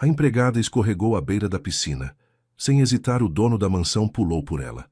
A empregada escorregou à beira da piscina. Sem hesitar, o dono da mansão pulou por ela.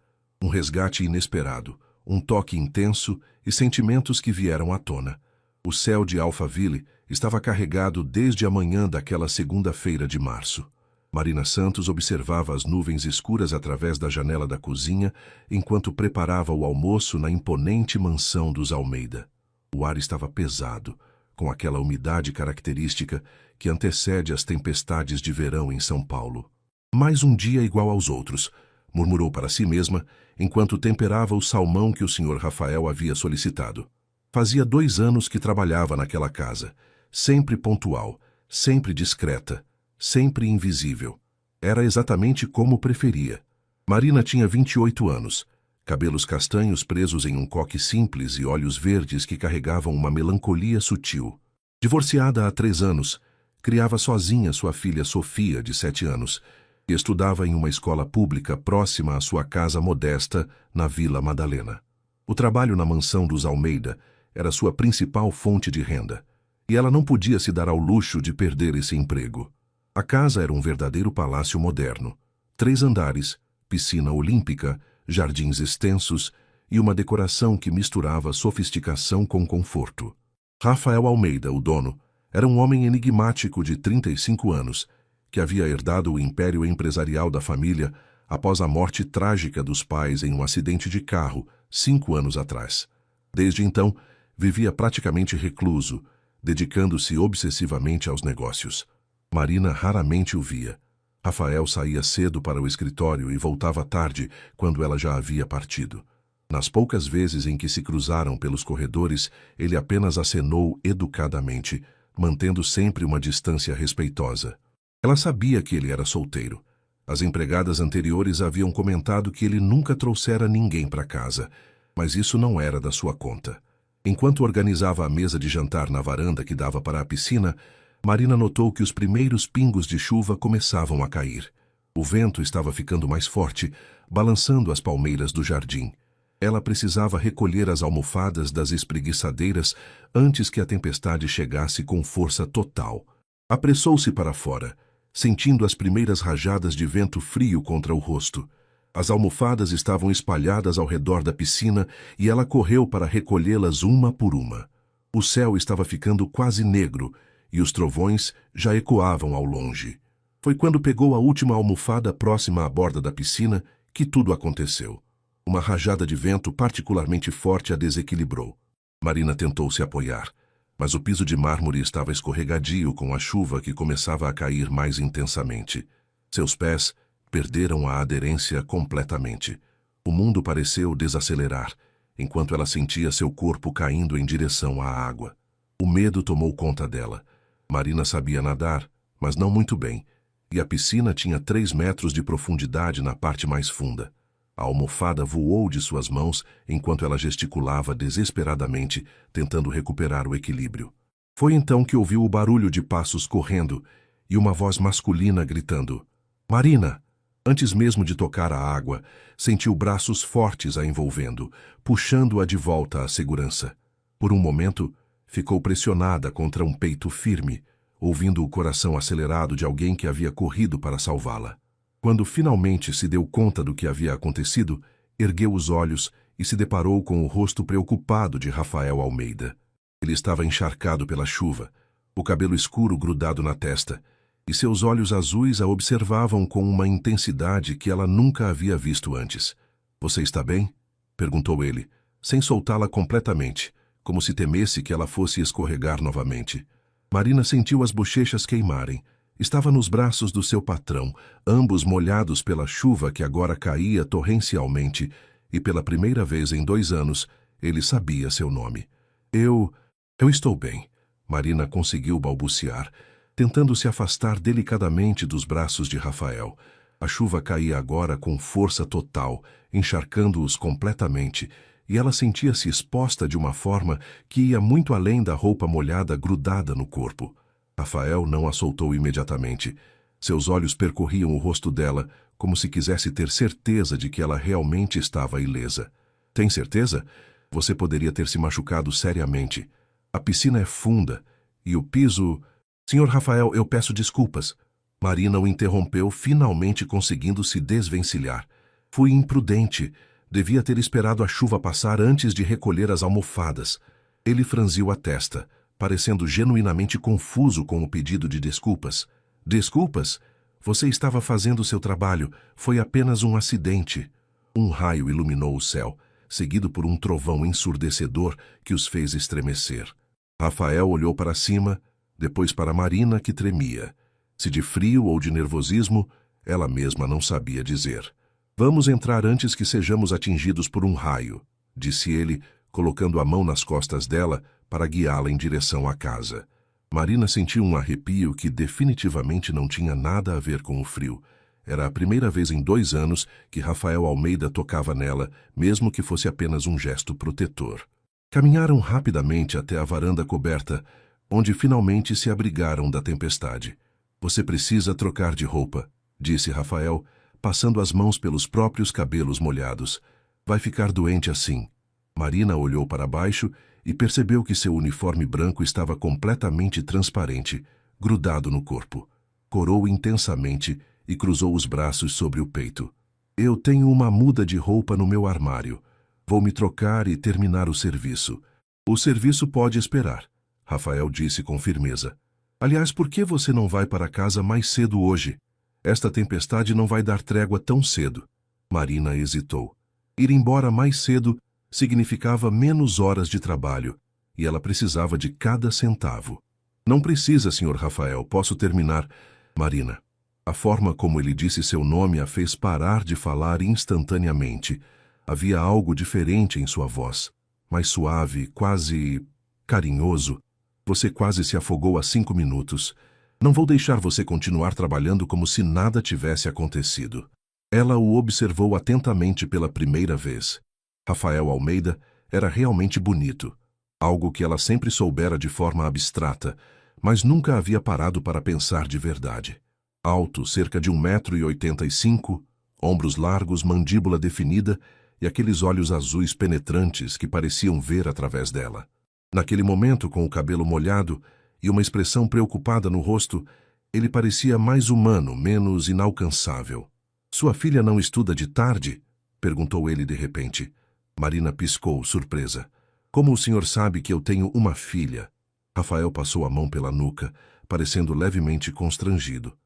Um resgate inesperado, um toque intenso e sentimentos que vieram à tona. O céu de Alphaville estava carregado desde a manhã daquela segunda-feira de março. Marina Santos observava as nuvens escuras através da janela da cozinha enquanto preparava o almoço na imponente mansão dos Almeida. O ar estava pesado, com aquela umidade característica que antecede as tempestades de verão em São Paulo. Mais um dia igual aos outros, murmurou para si mesma, enquanto temperava o salmão que o Sr. Rafael havia solicitado. Fazia 2 anos que trabalhava naquela casa, sempre pontual, sempre discreta, sempre invisível. Era exatamente como preferia. Marina tinha 28 anos, cabelos castanhos presos em um coque simples e olhos verdes que carregavam uma melancolia sutil. Divorciada há 3 anos, criava sozinha sua filha Sofia, de 7 anos, e estudava em uma escola pública próxima à sua casa modesta na Vila Madalena. O trabalho na mansão dos Almeida era sua principal fonte de renda, e ela não podia se dar ao luxo de perder esse emprego. A casa era um verdadeiro palácio moderno. 3 andares, piscina olímpica, jardins extensos e uma decoração que misturava sofisticação com conforto. Rafael Almeida, o dono, era um homem enigmático de 35 anos, que havia herdado o império empresarial da família após a morte trágica dos pais em um acidente de carro 5 anos atrás. Desde então, vivia praticamente recluso, dedicando-se obsessivamente aos negócios. Marina raramente o via. Rafael saía cedo para o escritório e voltava tarde, quando ela já havia partido. Nas poucas vezes em que se cruzaram pelos corredores, ele apenas acenou educadamente, mantendo sempre uma distância respeitosa. Ela sabia que ele era solteiro. As empregadas anteriores haviam comentado que ele nunca trouxera ninguém para casa, mas isso não era da sua conta. Enquanto organizava a mesa de jantar na varanda que dava para a piscina, Marina notou que os primeiros pingos de chuva começavam a cair. O vento estava ficando mais forte, balançando as palmeiras do jardim. Ela precisava recolher as almofadas das espreguiçadeiras antes que a tempestade chegasse com força total. Apressou-se para fora, sentindo as primeiras rajadas de vento frio contra o rosto. As almofadas estavam espalhadas ao redor da piscina e ela correu para recolhê-las uma por uma. O céu estava ficando quase negro e os trovões já ecoavam ao longe. Foi quando pegou a última almofada próxima à borda da piscina que tudo aconteceu. Uma rajada de vento particularmente forte a desequilibrou. Marina tentou se apoiar, mas o piso de mármore estava escorregadio com a chuva que começava a cair mais intensamente. Seus pés perderam a aderência completamente. O mundo pareceu desacelerar, enquanto ela sentia seu corpo caindo em direção à água. O medo tomou conta dela. Marina sabia nadar, mas não muito bem, e a piscina tinha 3 metros de profundidade na parte mais funda. A almofada voou de suas mãos enquanto ela gesticulava desesperadamente, tentando recuperar o equilíbrio. Foi então que ouviu o barulho de passos correndo e uma voz masculina gritando: "Marina!" Antes mesmo de tocar a água, sentiu braços fortes a envolvendo, puxando-a de volta à segurança. Por um momento, ficou pressionada contra um peito firme, ouvindo o coração acelerado de alguém que havia corrido para salvá-la. Quando finalmente se deu conta do que havia acontecido, ergueu os olhos e se deparou com o rosto preocupado de Rafael Almeida. Ele estava encharcado pela chuva, o cabelo escuro grudado na testa, e seus olhos azuis a observavam com uma intensidade que ela nunca havia visto antes. "Você está bem?" perguntou ele, sem soltá-la completamente, como se temesse que ela fosse escorregar novamente. Marina sentiu as bochechas queimarem. Estava nos braços do seu patrão, ambos molhados pela chuva que agora caía torrencialmente, e pela primeira vez em 2 anos, ele sabia seu nome. Eu estou bem", Marina conseguiu balbuciar, tentando se afastar delicadamente dos braços de Rafael. A chuva caía agora com força total, encharcando-os completamente, e ela sentia-se exposta de uma forma que ia muito além da roupa molhada grudada no corpo. Rafael não a soltou imediatamente. Seus olhos percorriam o rosto dela, como se quisesse ter certeza de que ela realmente estava ilesa. "Tem certeza? Você poderia ter se machucado seriamente. A piscina é funda, e o piso... Senhor Rafael, eu peço desculpas." Marina o interrompeu, finalmente conseguindo se desvencilhar. Fui imprudente. Devia ter esperado a chuva passar antes de recolher as almofadas. Ele franziu a testa, parecendo genuinamente confuso com o pedido de desculpas. Desculpas? Você estava fazendo seu trabalho. Foi apenas um acidente. Um raio iluminou o céu, seguido por um trovão ensurdecedor que os fez estremecer. Rafael olhou para cima, depois para Marina, que tremia. Se de frio ou de nervosismo, ela mesma não sabia dizer. Vamos entrar antes que sejamos atingidos por um raio, disse ele, colocando a mão nas costas dela para guiá-la em direção à casa. Marina sentiu um arrepio que definitivamente não tinha nada a ver com o frio. Era a primeira vez em 2 anos que Rafael Almeida tocava nela, mesmo que fosse apenas um gesto protetor. Caminharam rapidamente até a varanda coberta, onde finalmente se abrigaram da tempestade. Você precisa trocar de roupa, disse Rafael, passando as mãos pelos próprios cabelos molhados. Vai ficar doente assim. Marina olhou para baixo e percebeu que seu uniforme branco estava completamente transparente, grudado no corpo. Corou intensamente e cruzou os braços sobre o peito. Eu tenho uma muda de roupa no meu armário. Vou me trocar e terminar o serviço. O serviço pode esperar, Rafael disse com firmeza. Aliás, por que você não vai para casa mais cedo hoje? Esta tempestade não vai dar trégua tão cedo. Marina hesitou. Ir embora mais cedo significava menos horas de trabalho, e ela precisava de cada centavo. Não precisa, Sr. Rafael, posso terminar. Marina. A forma como ele disse seu nome a fez parar de falar instantaneamente. Havia algo diferente em sua voz, mais suave, quase carinhoso. Você quase se afogou há 5 minutos. Não vou deixar você continuar trabalhando como se nada tivesse acontecido. Ela o observou atentamente pela primeira vez. Rafael Almeida era realmente bonito, algo que ela sempre soubera de forma abstrata, mas nunca havia parado para pensar de verdade. Alto, cerca de 1,85 m, ombros largos, mandíbula definida e aqueles olhos azuis penetrantes que pareciam ver através dela. Naquele momento, com o cabelo molhado e uma expressão preocupada no rosto, ele parecia mais humano, menos inalcançável. Sua filha não estuda de tarde? Perguntou ele de repente. Marina piscou, surpresa. Como o senhor sabe que eu tenho uma filha? Rafael passou a mão pela nuca, parecendo levemente constrangido.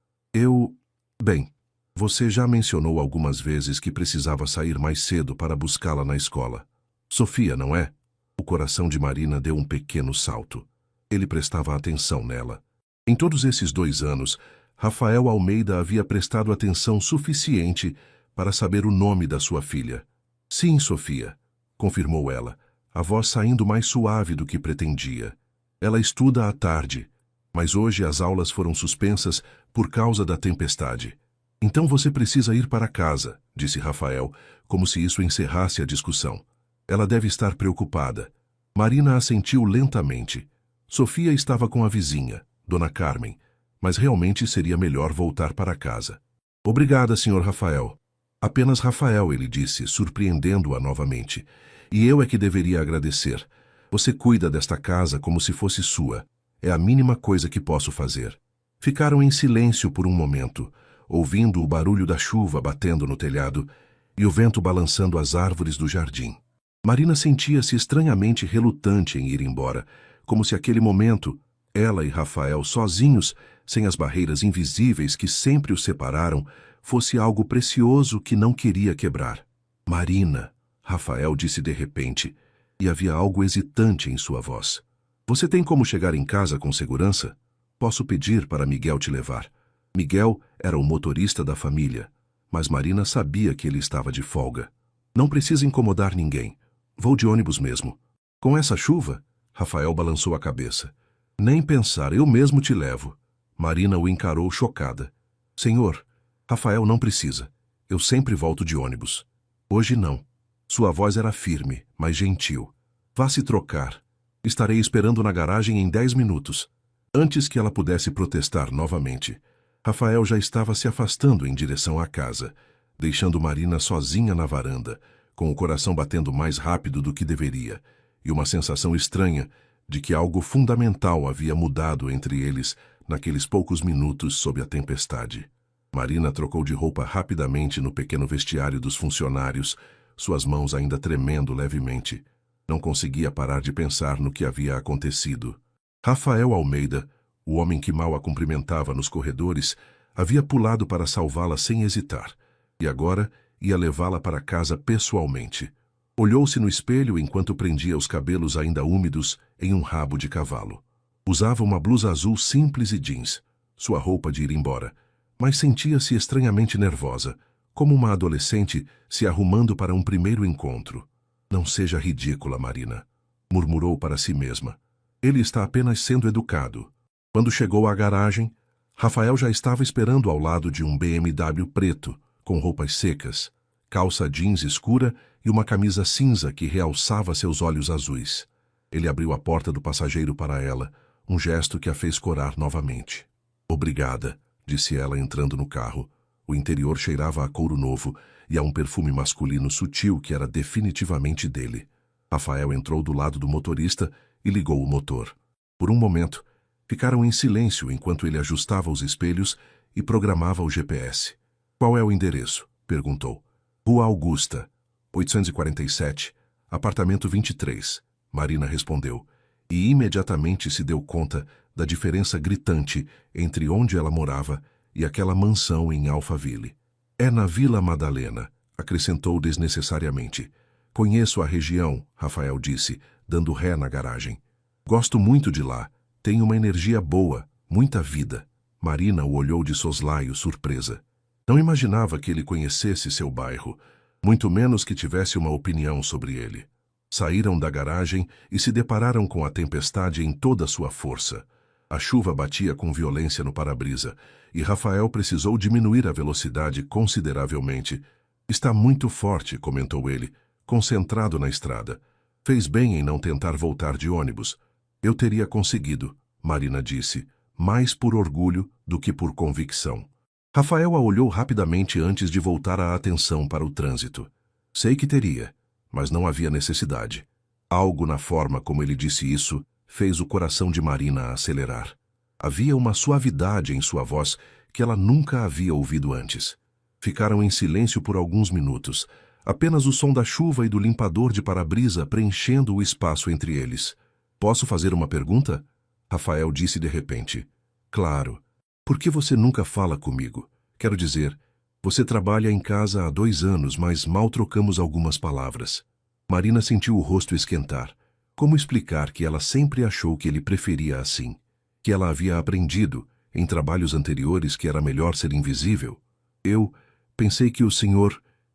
Bem, você já mencionou algumas vezes que precisava sair mais cedo para buscá-la na escola. Sofia, não é? O coração de Marina deu um pequeno salto. Ele prestava atenção nela. Em todos esses 2 anos, Rafael Almeida havia prestado atenção suficiente para saber o nome da sua filha. Sim, Sofia, confirmou ela, a voz saindo mais suave do que pretendia. Ela estuda à tarde, mas hoje as aulas foram suspensas por causa da tempestade. Então você precisa ir para casa, disse Rafael, como se isso encerrasse a discussão. Ela deve estar preocupada. Marina assentiu lentamente. Sofia estava com a vizinha, Dona Carmen, mas realmente seria melhor voltar para casa. Obrigada, Sr. Rafael. Apenas Rafael, ele disse, surpreendendo-a novamente. E eu é que deveria agradecer. Você cuida desta casa como se fosse sua. É a mínima coisa que posso fazer. Ficaram em silêncio por um momento, ouvindo o barulho da chuva batendo no telhado e o vento balançando as árvores do jardim. Marina sentia-se estranhamente relutante em ir embora, como se aquele momento, ela e Rafael sozinhos, sem as barreiras invisíveis que sempre os separaram, fosse algo precioso que não queria quebrar. Marina, Rafael disse de repente, e havia algo hesitante em sua voz. Você tem como chegar em casa com segurança? Posso pedir para Miguel te levar. Miguel era o motorista da família, mas Marina sabia que ele estava de folga. Não precisa incomodar ninguém. Vou de ônibus mesmo. Com essa chuva? Rafael balançou a cabeça. Nem pensar, eu mesmo te levo. Marina o encarou chocada. Senhor, Rafael não precisa. Eu sempre volto de ônibus. Hoje não. Sua voz era firme, mas gentil. Vá se trocar. Estarei esperando na garagem em 10 minutos. Antes que ela pudesse protestar novamente, Rafael já estava se afastando em direção à casa, deixando Marina sozinha na varanda, com o coração batendo mais rápido do que deveria, e uma sensação estranha de que algo fundamental havia mudado entre eles naqueles poucos minutos sob a tempestade. Marina trocou de roupa rapidamente no pequeno vestiário dos funcionários, suas mãos ainda tremendo levemente. Não conseguia parar de pensar no que havia acontecido. Rafael Almeida, o homem que mal a cumprimentava nos corredores, havia pulado para salvá-la sem hesitar, e agora ia levá-la para casa pessoalmente. Olhou-se no espelho enquanto prendia os cabelos ainda úmidos em um rabo de cavalo. Usava uma blusa azul simples e jeans, sua roupa de ir embora, mas sentia-se estranhamente nervosa, como uma adolescente se arrumando para um primeiro encontro. Não seja ridícula, Marina, murmurou para si mesma. Ele está apenas sendo educado. Quando chegou à garagem, Rafael já estava esperando ao lado de um BMW preto, com roupas secas, calça jeans escura e uma camisa cinza que realçava seus olhos azuis. Ele abriu a porta do passageiro para ela, um gesto que a fez corar novamente. Obrigada, disse ela entrando no carro. O interior cheirava a couro novo e a um perfume masculino sutil que era definitivamente dele. Rafael entrou do lado do motorista e ligou o motor. Por um momento, ficaram em silêncio enquanto ele ajustava os espelhos e programava o GPS. Qual é o endereço? Perguntou. Rua Augusta, 847, apartamento 23, Marina respondeu, e imediatamente se deu conta da diferença gritante entre onde ela morava e aquela mansão em Alphaville. É na Vila Madalena, acrescentou desnecessariamente. Conheço a região, Rafael disse, dando ré na garagem. Gosto muito de lá. Tem uma energia boa, muita vida. Marina o olhou de soslaio, surpresa. Não imaginava que ele conhecesse seu bairro, muito menos que tivesse uma opinião sobre ele. Saíram da garagem e se depararam com a tempestade em toda sua força. A chuva batia com violência no para-brisa, e Rafael precisou diminuir a velocidade consideravelmente. Está muito forte, comentou ele, concentrado na estrada. Fez bem em não tentar voltar de ônibus. Eu teria conseguido, Marina disse, mais por orgulho do que por convicção. Rafael a olhou rapidamente antes de voltar a atenção para o trânsito. Sei que teria, mas não havia necessidade. Algo na forma como ele disse isso fez o coração de Marina acelerar. Havia uma suavidade em sua voz que ela nunca havia ouvido antes. Ficaram em silêncio por alguns minutos, apenas o som da chuva e do limpador de para-brisa preenchendo o espaço entre eles. Posso fazer uma pergunta? Rafael disse de repente. Claro. Por que você nunca fala comigo? Quero dizer, você trabalha em casa há 2 anos, mas mal trocamos algumas palavras. Marina sentiu o rosto esquentar. Como explicar que ela sempre achou que ele preferia assim? Que ela havia aprendido, em trabalhos anteriores, que era melhor ser invisível? Eu pensei que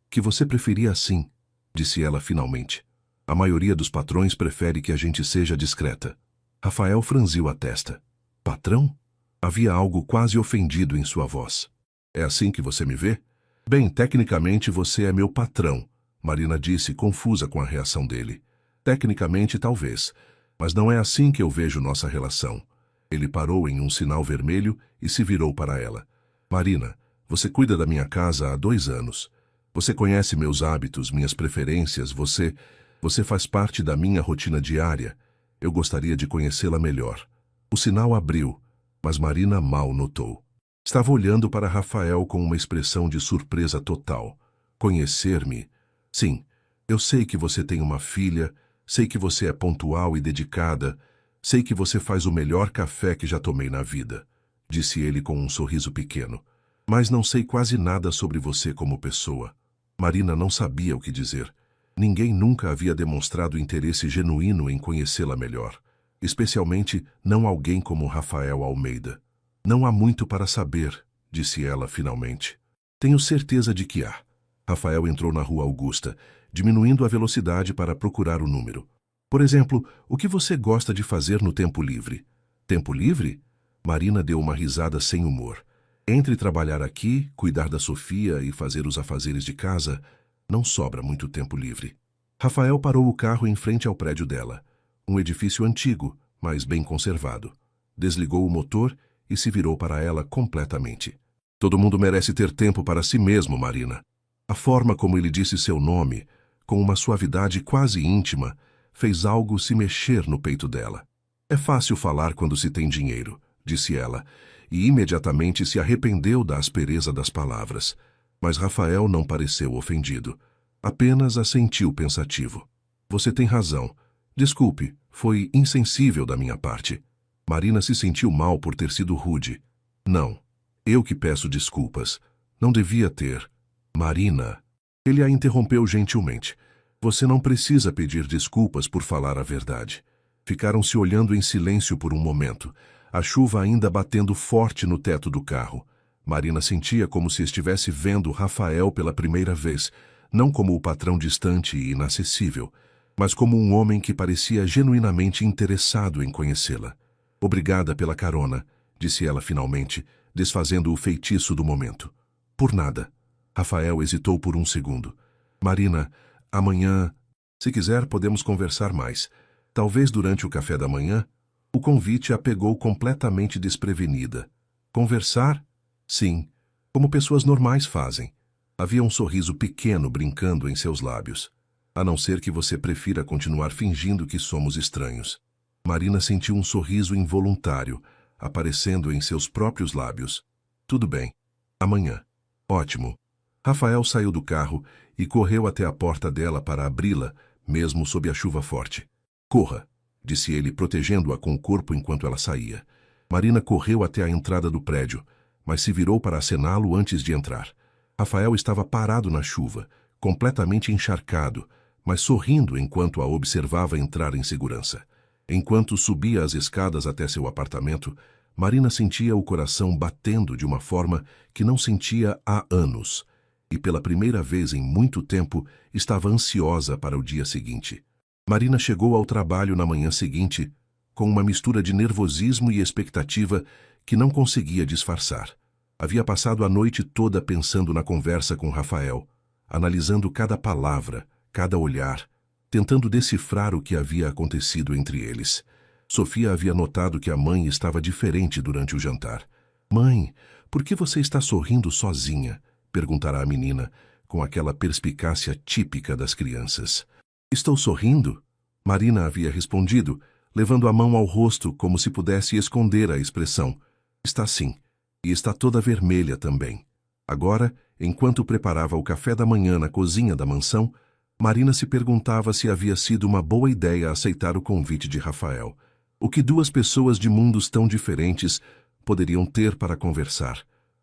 que você preferia assim, disse ela finalmente. A maioria dos patrões prefere que a gente seja discreta. Rafael franziu a testa. Patrão? Havia algo quase ofendido em sua voz. É assim que você me vê? Bem, tecnicamente você é meu patrão, Marina disse, confusa com a reação dele. Tecnicamente, talvez, mas não é assim que eu vejo nossa relação. Ele parou em um sinal vermelho e se virou para ela. Marina, você cuida da minha casa há 2 anos. Você conhece meus hábitos, minhas preferências, você faz parte da minha rotina diária. Eu gostaria de conhecê-la melhor. O sinal abriu, mas Marina mal notou. Estava olhando para Rafael com uma expressão de surpresa total. Conhecer-me? Sim, eu sei que você tem uma filha, sei que você é pontual e dedicada, sei que você faz o melhor café que já tomei na vida, disse ele com um sorriso pequeno. Mas não sei quase nada sobre você como pessoa. Marina não sabia o que dizer. Ninguém nunca havia demonstrado interesse genuíno em conhecê-la melhor, especialmente não alguém como Rafael Almeida. Não há muito para saber, disse ela finalmente. Tenho certeza de que há. Rafael entrou na Rua Augusta, diminuindo a velocidade para procurar o número. Por exemplo, o que você gosta de fazer no tempo livre? Tempo livre? Marina deu uma risada sem humor. Entre trabalhar aqui, cuidar da Sofia e fazer os afazeres de casa, não sobra muito tempo livre. Rafael parou o carro em frente ao prédio dela. Um edifício antigo, mas bem conservado. Desligou o motor e se virou para ela completamente. Todo mundo merece ter tempo para si mesmo, Marina. A forma como ele disse seu nome, com uma suavidade quase íntima, fez algo se mexer no peito dela. É fácil falar quando se tem dinheiro, disse ela, e imediatamente se arrependeu da aspereza das palavras. Mas Rafael não pareceu ofendido. Apenas assentiu pensativo. Você tem razão. Desculpe, foi insensível da minha parte. Marina se sentiu mal por ter sido rude. Não, eu que peço desculpas. Não devia ter. Marina. Ele a interrompeu gentilmente. Você não precisa pedir desculpas por falar a verdade. Ficaram se olhando em silêncio por um momento, a chuva ainda batendo forte no teto do carro. Marina sentia como se estivesse vendo Rafael pela primeira vez, não como o patrão distante e inacessível, mas como um homem que parecia genuinamente interessado em conhecê-la. Obrigada pela carona, disse ela finalmente, desfazendo o feitiço do momento. Por nada. Rafael hesitou por um segundo. Marina, amanhã, se quiser, podemos conversar mais. Talvez durante o café da manhã. O convite a pegou completamente desprevenida. Conversar? Sim, como pessoas normais fazem. Havia um sorriso pequeno brincando em seus lábios. A não ser que você prefira continuar fingindo que somos estranhos. Marina sentiu um sorriso involuntário, aparecendo em seus próprios lábios. Tudo bem. Amanhã. Ótimo. Rafael saiu do carro e correu até a porta dela para abri-la, mesmo sob a chuva forte. Corra, disse ele, protegendo-a com o corpo enquanto ela saía. Marina correu até a entrada do prédio, mas se virou para acená-lo antes de entrar. Rafael estava parado na chuva, completamente encharcado, mas sorrindo enquanto a observava entrar em segurança. Enquanto subia as escadas até seu apartamento, Marina sentia o coração batendo de uma forma que não sentia há anos, e pela primeira vez em muito tempo estava ansiosa para o dia seguinte. Marina chegou ao trabalho na manhã seguinte com uma mistura de nervosismo e expectativa que não conseguia disfarçar. Havia passado a noite toda pensando na conversa com Rafael, analisando cada palavra, cada olhar, tentando decifrar o que havia acontecido entre eles. Sofia havia notado que a mãe estava diferente durante o jantar. Mãe, por que você está sorrindo sozinha? Perguntará a menina, com aquela perspicácia típica das crianças. Estou sorrindo? Marina havia respondido, levando a mão ao rosto como se pudesse esconder a expressão. Está sim, e está toda vermelha também. Agora, enquanto preparava o café da manhã na cozinha da mansão, Marina se perguntava se havia sido uma boa ideia aceitar o convite de Rafael. O que duas pessoas de mundos tão diferentes poderiam ter para conversar?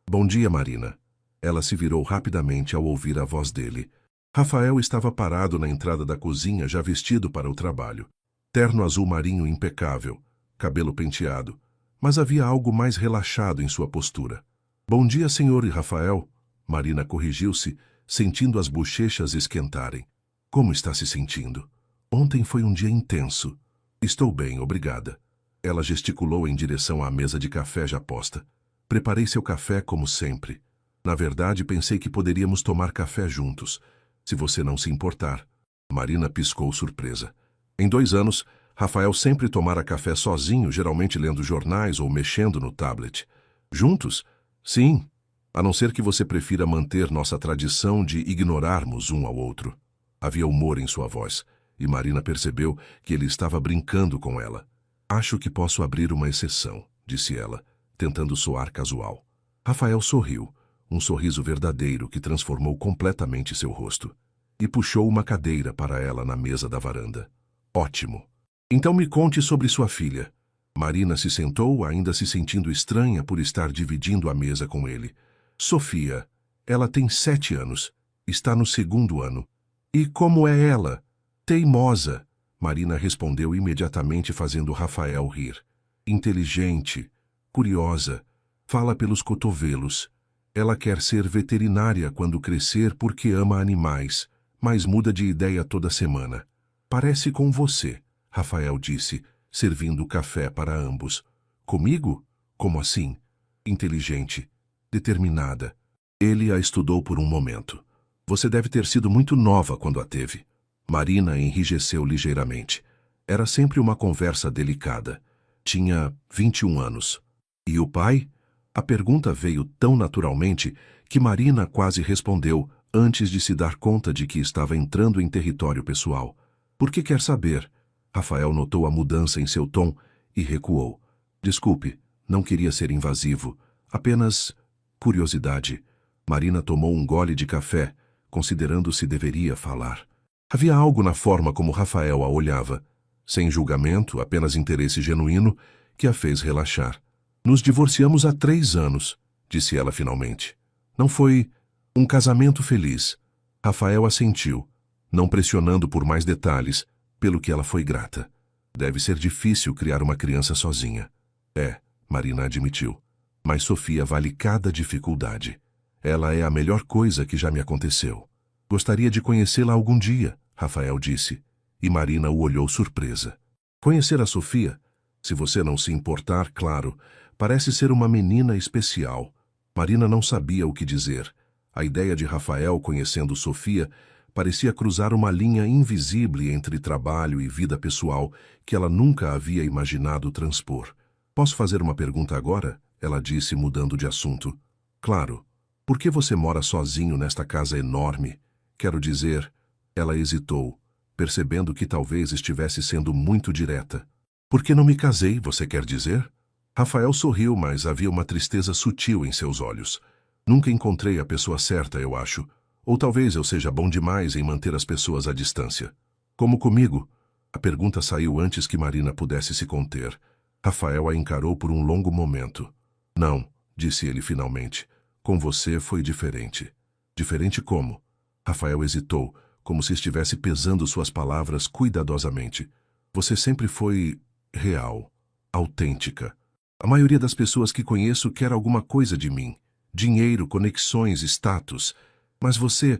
Bom dia, Marina. Ela se virou rapidamente ao ouvir a voz dele. Rafael estava parado na entrada da cozinha, já vestido para o trabalho. Terno azul marinho impecável, cabelo penteado, mas havia algo mais relaxado em sua postura. Bom dia, senhor e Rafael. Marina corrigiu-se, sentindo as bochechas esquentarem. Como está se sentindo? Ontem foi um dia intenso. Estou bem, obrigada. Ela gesticulou em direção à mesa de café já posta. Preparei seu café como sempre. Na verdade, pensei que poderíamos tomar café juntos, se você não se importar. Marina piscou surpresa. Em 2 anos, Rafael sempre tomara café sozinho, geralmente lendo jornais ou mexendo no tablet. Juntos? Sim, a não ser que você prefira manter nossa tradição de ignorarmos um ao outro. Havia humor em sua voz, e Marina percebeu que ele estava brincando com ela. Acho que posso abrir uma exceção, disse ela, tentando soar casual. Rafael sorriu, um sorriso verdadeiro que transformou completamente seu rosto, e puxou uma cadeira para ela na mesa da varanda. Ótimo. Então me conte sobre sua filha. Marina se sentou, ainda se sentindo estranha por estar dividindo a mesa com ele. Sofia. Ela tem 7 anos. Está no 2º ano. E como é ela? Teimosa. Marina respondeu imediatamente, fazendo Rafael rir. Inteligente. Curiosa. Fala pelos cotovelos. Ela quer ser veterinária quando crescer porque ama animais, mas muda de ideia toda semana. Parece com você, Rafael disse, servindo café para ambos. Comigo? Como assim? Inteligente. Determinada. Ele a estudou por um momento. Você deve ter sido muito nova quando a teve. Marina enrijeceu ligeiramente. Era sempre uma conversa delicada. Tinha 21 anos. E o pai? A pergunta veio tão naturalmente que Marina quase respondeu antes de se dar conta de que estava entrando em território pessoal. Por que quer saber? Rafael notou a mudança em seu tom e recuou. Desculpe, Não queria ser invasivo, apenas curiosidade. Marina tomou um gole de café, considerando se deveria falar. Havia algo na forma como Rafael a olhava, sem julgamento, apenas interesse genuíno, que a fez relaxar. Nos divorciamos há 3 anos, disse ela finalmente. Não foi um casamento feliz. Rafael assentiu, não pressionando por mais detalhes, pelo que ela foi grata. Deve ser difícil criar uma criança sozinha. É, Marina admitiu. Mas Sofia vale cada dificuldade. Ela é a melhor coisa que já me aconteceu. Gostaria de conhecê-la algum dia, Rafael disse, e Marina o olhou surpresa. Conhecer a Sofia? Se você não se importar, claro, parece ser uma menina especial. Marina não sabia o que dizer. A ideia de Rafael conhecendo Sofia parecia cruzar uma linha invisível entre trabalho e vida pessoal que ela nunca havia imaginado transpor. Posso fazer uma pergunta agora? Ela disse, mudando de assunto. Claro. Por que você mora sozinho nesta casa enorme? Quero dizer, ela hesitou, percebendo que talvez estivesse sendo muito direta. Por que não me casei, você quer dizer? Rafael sorriu, mas havia uma tristeza sutil em seus olhos. Nunca encontrei a pessoa certa, eu acho. Ou talvez eu seja bom demais em manter as pessoas à distância. Como comigo? A pergunta saiu antes que Marina pudesse se conter. Rafael a encarou por um longo momento. Não, disse ele finalmente. Com você foi diferente. Diferente como? Rafael hesitou, como se estivesse pesando suas palavras cuidadosamente. Você sempre foi real, autêntica. A maioria das pessoas que conheço quer alguma coisa de mim. Dinheiro, conexões, status. Mas você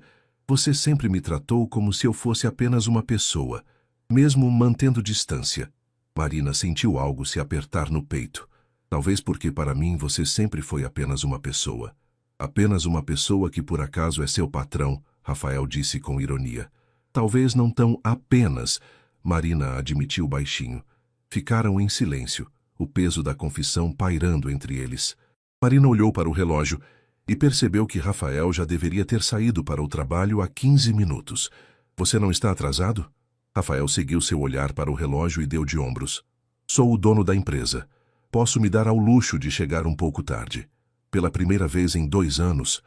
sempre me tratou como se eu fosse apenas uma pessoa, mesmo mantendo distância. Marina sentiu algo se apertar no peito. Talvez porque para mim você sempre foi apenas uma pessoa. Apenas uma pessoa que por acaso é seu patrão, Rafael disse com ironia. Talvez não tão apenas, Marina admitiu baixinho. Ficaram em silêncio, o peso da confissão pairando entre eles. Marina olhou para o relógio e percebeu que Rafael já deveria ter saído para o trabalho há 15 minutos. Você não está atrasado? Rafael seguiu seu olhar para o relógio e deu de ombros. Sou o dono da empresa. Posso me dar ao luxo de chegar um pouco tarde. Pela primeira vez em 2 anos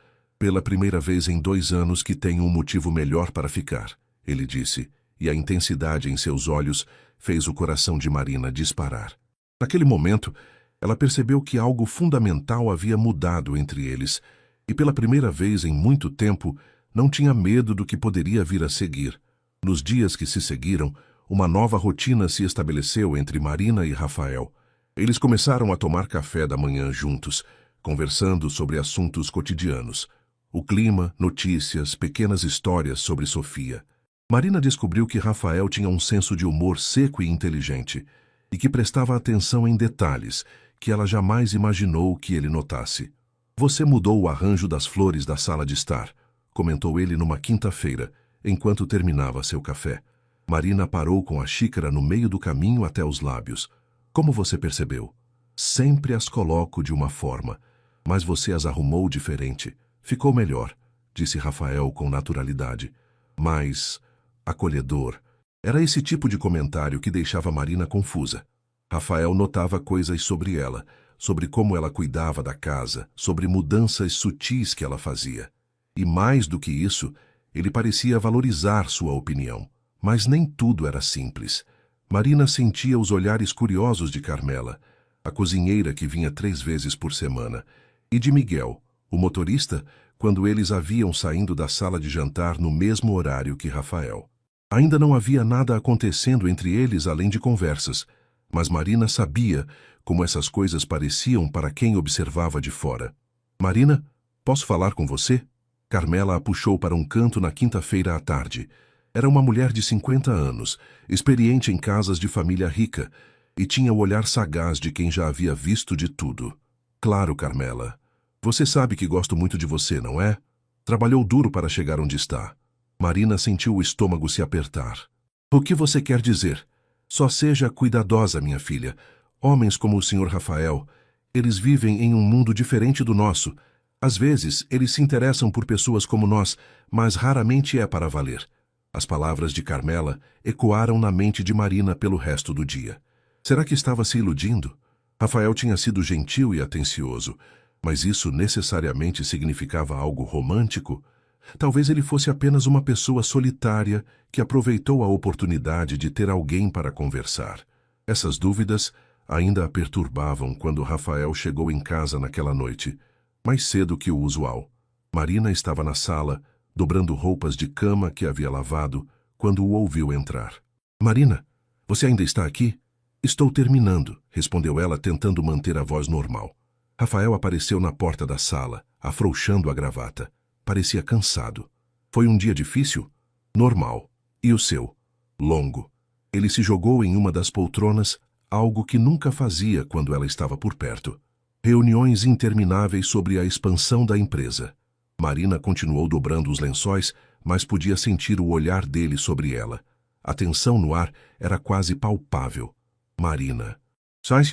que tenho um motivo melhor para ficar, ele disse, e a intensidade em seus olhos fez o coração de Marina disparar. Naquele momento, ela percebeu que algo fundamental havia mudado entre eles, e pela primeira vez em muito tempo, não tinha medo do que poderia vir a seguir. Nos dias que se seguiram, uma nova rotina se estabeleceu entre Marina e Rafael. Eles começaram a tomar café da manhã juntos, conversando sobre assuntos cotidianos. O clima, notícias, pequenas histórias sobre Sofia. Marina descobriu que Rafael tinha um senso de humor seco e inteligente, e que prestava atenção em detalhes que ela jamais imaginou que ele notasse. Você mudou o arranjo das flores da sala de estar, comentou ele numa quinta-feira, enquanto terminava seu café. Marina parou com a xícara no meio do caminho até os lábios. Como você percebeu? Sempre as coloco de uma forma, mas você as arrumou diferente. Ficou melhor, disse Rafael com naturalidade. Mais acolhedor. Era esse tipo de comentário que deixava Marina confusa. Rafael notava coisas sobre ela, sobre como ela cuidava da casa, sobre mudanças sutis que ela fazia. E mais do que isso, ele parecia valorizar sua opinião. Mas nem tudo era simples. Marina sentia os olhares curiosos de Carmela, a cozinheira que vinha 3 vezes por semana, e de Miguel, o motorista, quando eles haviam saindo da sala de jantar no mesmo horário que Rafael. Ainda não havia nada acontecendo entre eles além de conversas, mas Marina sabia como essas coisas pareciam para quem observava de fora. Marina, posso falar com você? Carmela a puxou para um canto na quinta-feira à tarde. Era uma mulher de 50 anos, experiente em casas de família rica, e tinha o olhar sagaz de quem já havia visto de tudo. Claro, Carmela. Você sabe que gosto muito de você, não é? Trabalhou duro para chegar onde está. Marina sentiu o estômago se apertar. O que você quer dizer? Só seja cuidadosa, minha filha. Homens como o Sr. Rafael, eles vivem em um mundo diferente do nosso. Às vezes, eles se interessam por pessoas como nós, mas raramente é para valer. As palavras de Carmela ecoaram na mente de Marina pelo resto do dia. Será que estava se iludindo? Rafael tinha sido gentil e atencioso, mas isso necessariamente significava algo romântico? Talvez ele fosse apenas uma pessoa solitária que aproveitou a oportunidade de ter alguém para conversar. Essas dúvidas ainda a perturbavam quando Rafael chegou em casa naquela noite, mais cedo que o usual. Marina estava na sala, dobrando roupas de cama que havia lavado, quando o ouviu entrar. Marina, você ainda está aqui? Estou terminando, respondeu ela tentando manter a voz normal. Rafael apareceu na porta da sala, afrouxando a gravata. Parecia cansado. Foi um dia difícil? Normal. E o seu? Longo. Ele se jogou em uma das poltronas, algo que nunca fazia quando ela estava por perto. Reuniões intermináveis sobre a expansão da empresa. Marina continuou dobrando os lençóis, mas podia sentir o olhar dele sobre ela. A tensão no ar era quase palpável. Marina. Sai,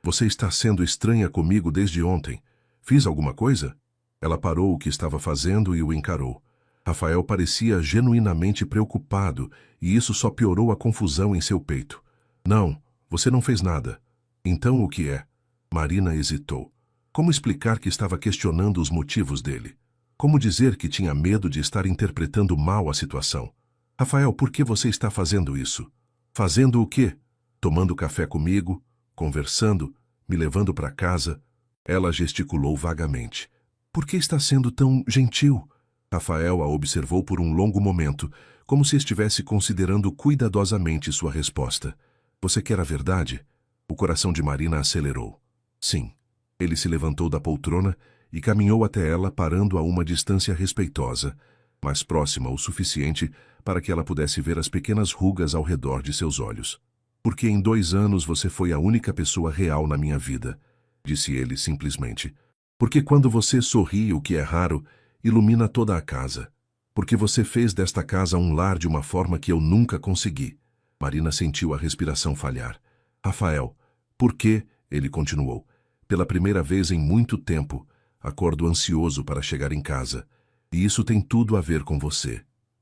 você está sendo estranha comigo desde ontem. Fiz alguma coisa? Ela parou o que estava fazendo e o encarou. Rafael parecia genuinamente preocupado, e isso só piorou a confusão em seu peito. Não, você não fez nada. Então o que é? Marina hesitou. Como explicar que estava questionando os motivos dele? Como dizer que tinha medo de estar interpretando mal a situação? Rafael, por que você está fazendo isso? Fazendo o quê? Tomando café comigo, conversando, me levando para casa. Ela gesticulou vagamente. Por que está sendo tão gentil? Rafael a observou por um longo momento, como se estivesse considerando cuidadosamente sua resposta. Você quer a verdade? O coração de Marina acelerou. Sim. Ele se levantou da poltrona e caminhou até ela, parando a uma distância respeitosa, mas próxima o suficiente para que ela pudesse ver as pequenas rugas ao redor de seus olhos. Porque em 2 anos você foi a única pessoa real na minha vida, disse ele simplesmente. Porque quando você sorri, o que é raro, ilumina toda a casa. Porque você fez desta casa um lar de uma forma que eu nunca consegui. Marina sentiu a respiração falhar. Rafael, por que? Ele continuou. Pela primeira vez em muito tempo, acordo ansioso para chegar em casa. E isso tem tudo a ver com você.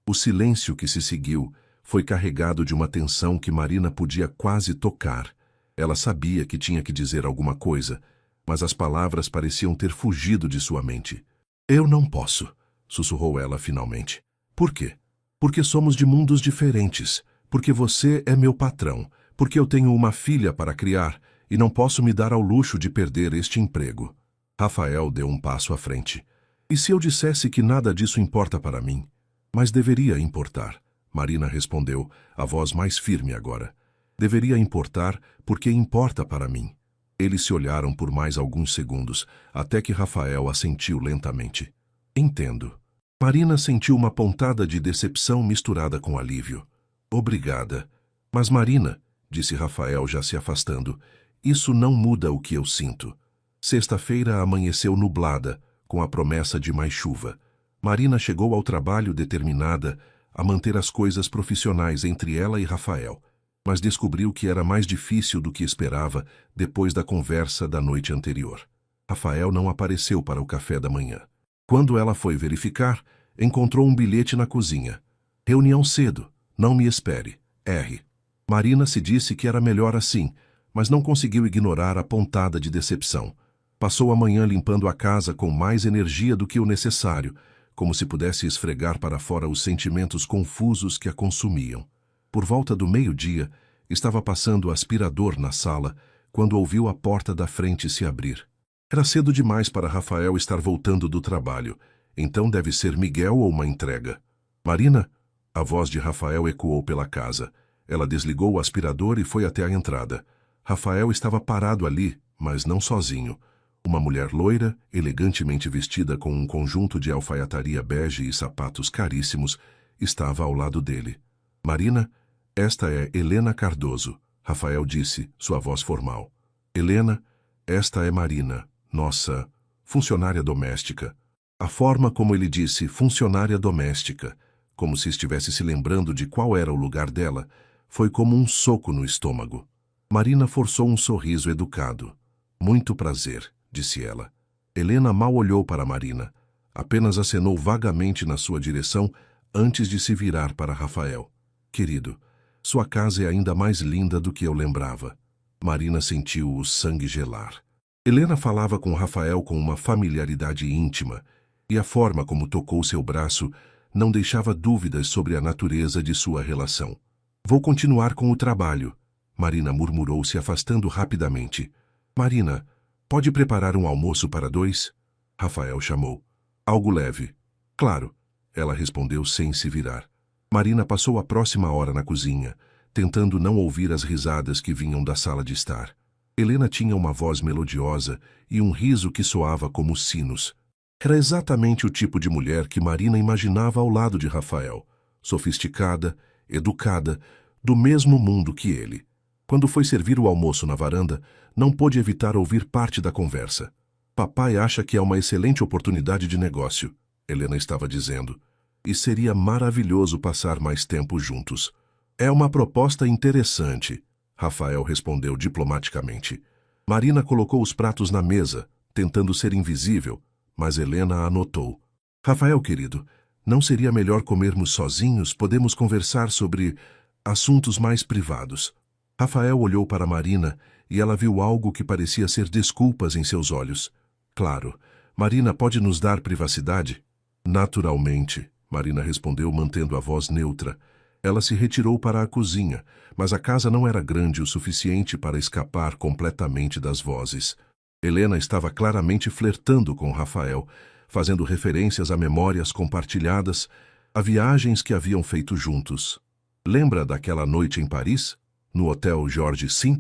O silêncio que se seguiu foi carregado de uma tensão que Marina podia quase tocar. Ela sabia que tinha que dizer alguma coisa, mas as palavras pareciam ter fugido de sua mente. Eu não posso, sussurrou ela finalmente. Por quê? Porque somos de mundos diferentes. Porque você é meu patrão. Porque eu tenho uma filha para criar e não posso me dar ao luxo de perder este emprego. Rafael deu um passo à frente. E se eu dissesse que nada disso importa para mim? Mas deveria importar. Marina respondeu, a voz mais firme agora. Deveria importar porque importa para mim. Eles se olharam por mais alguns segundos, até que Rafael assentiu lentamente. Entendo. Marina sentiu uma pontada de decepção misturada com alívio. Obrigada. Mas Marina, disse Rafael já se afastando, isso não muda o que eu sinto. Sexta-feira amanheceu nublada, com a promessa de mais chuva. Marina chegou ao trabalho determinada a manter as coisas profissionais entre ela e Rafael, mas descobriu que era mais difícil do que esperava depois da conversa da noite anterior. Rafael não apareceu para o café da manhã. Quando ela foi verificar, encontrou um bilhete na cozinha. Reunião cedo, não me espere, R. Marina se disse que era melhor assim, mas não conseguiu ignorar a pontada de decepção. Passou a manhã limpando a casa com mais energia do que o necessário, como se pudesse esfregar para fora os sentimentos confusos que a consumiam. Por volta do meio-dia, estava passando o aspirador na sala, quando ouviu a porta da frente se abrir. Era cedo demais para Rafael estar voltando do trabalho, então deve ser Miguel ou uma entrega. Marina? A voz de Rafael ecoou pela casa. Ela desligou o aspirador e foi até a entrada. Rafael estava parado ali, mas não sozinho. Uma mulher loira, elegantemente vestida com um conjunto de alfaiataria bege e sapatos caríssimos, estava ao lado dele. Marina, esta é Helena Cardoso, Rafael disse, sua voz formal. Helena, esta é Marina, nossa funcionária doméstica. A forma como ele disse funcionária doméstica, como se estivesse se lembrando de qual era o lugar dela, foi como um soco no estômago. Marina forçou um sorriso educado. Muito prazer, disse ela. Helena mal olhou para Marina, apenas acenou vagamente na sua direção antes de se virar para Rafael. Querido, sua casa é ainda mais linda do que eu lembrava. Marina sentiu o sangue gelar. Helena falava com Rafael com uma familiaridade íntima, e a forma como tocou seu braço não deixava dúvidas sobre a natureza de sua relação. Vou continuar com o trabalho, Marina murmurou, se afastando rapidamente. Marina, pode preparar um almoço para 2? Rafael chamou. Algo leve. Claro, ela respondeu sem se virar. Marina passou a próxima hora na cozinha, tentando não ouvir as risadas que vinham da sala de estar. Helena tinha uma voz melodiosa e um riso que soava como sinos. Era exatamente o tipo de mulher que Marina imaginava ao lado de Rafael, sofisticada, educada, do mesmo mundo que ele. Quando foi servir o almoço na varanda, não pôde evitar ouvir parte da conversa. Papai acha que é uma excelente oportunidade de negócio, Helena estava dizendo, e seria maravilhoso passar mais tempo juntos. É uma proposta interessante, Rafael respondeu diplomaticamente. Marina colocou os pratos na mesa, tentando ser invisível, mas Helena anotou. Rafael, querido, não seria melhor comermos sozinhos? Podemos conversar sobre assuntos mais privados. Rafael olhou para Marina e ela viu algo que parecia ser desculpas em seus olhos. Claro, Marina pode nos dar privacidade? Naturalmente, Marina respondeu mantendo a voz neutra. Ela se retirou para a cozinha, mas a casa não era grande o suficiente para escapar completamente das vozes. Helena estava claramente flertando com Rafael, fazendo referências a memórias compartilhadas, a viagens que haviam feito juntos. Lembra daquela noite em Paris? No Hotel George V?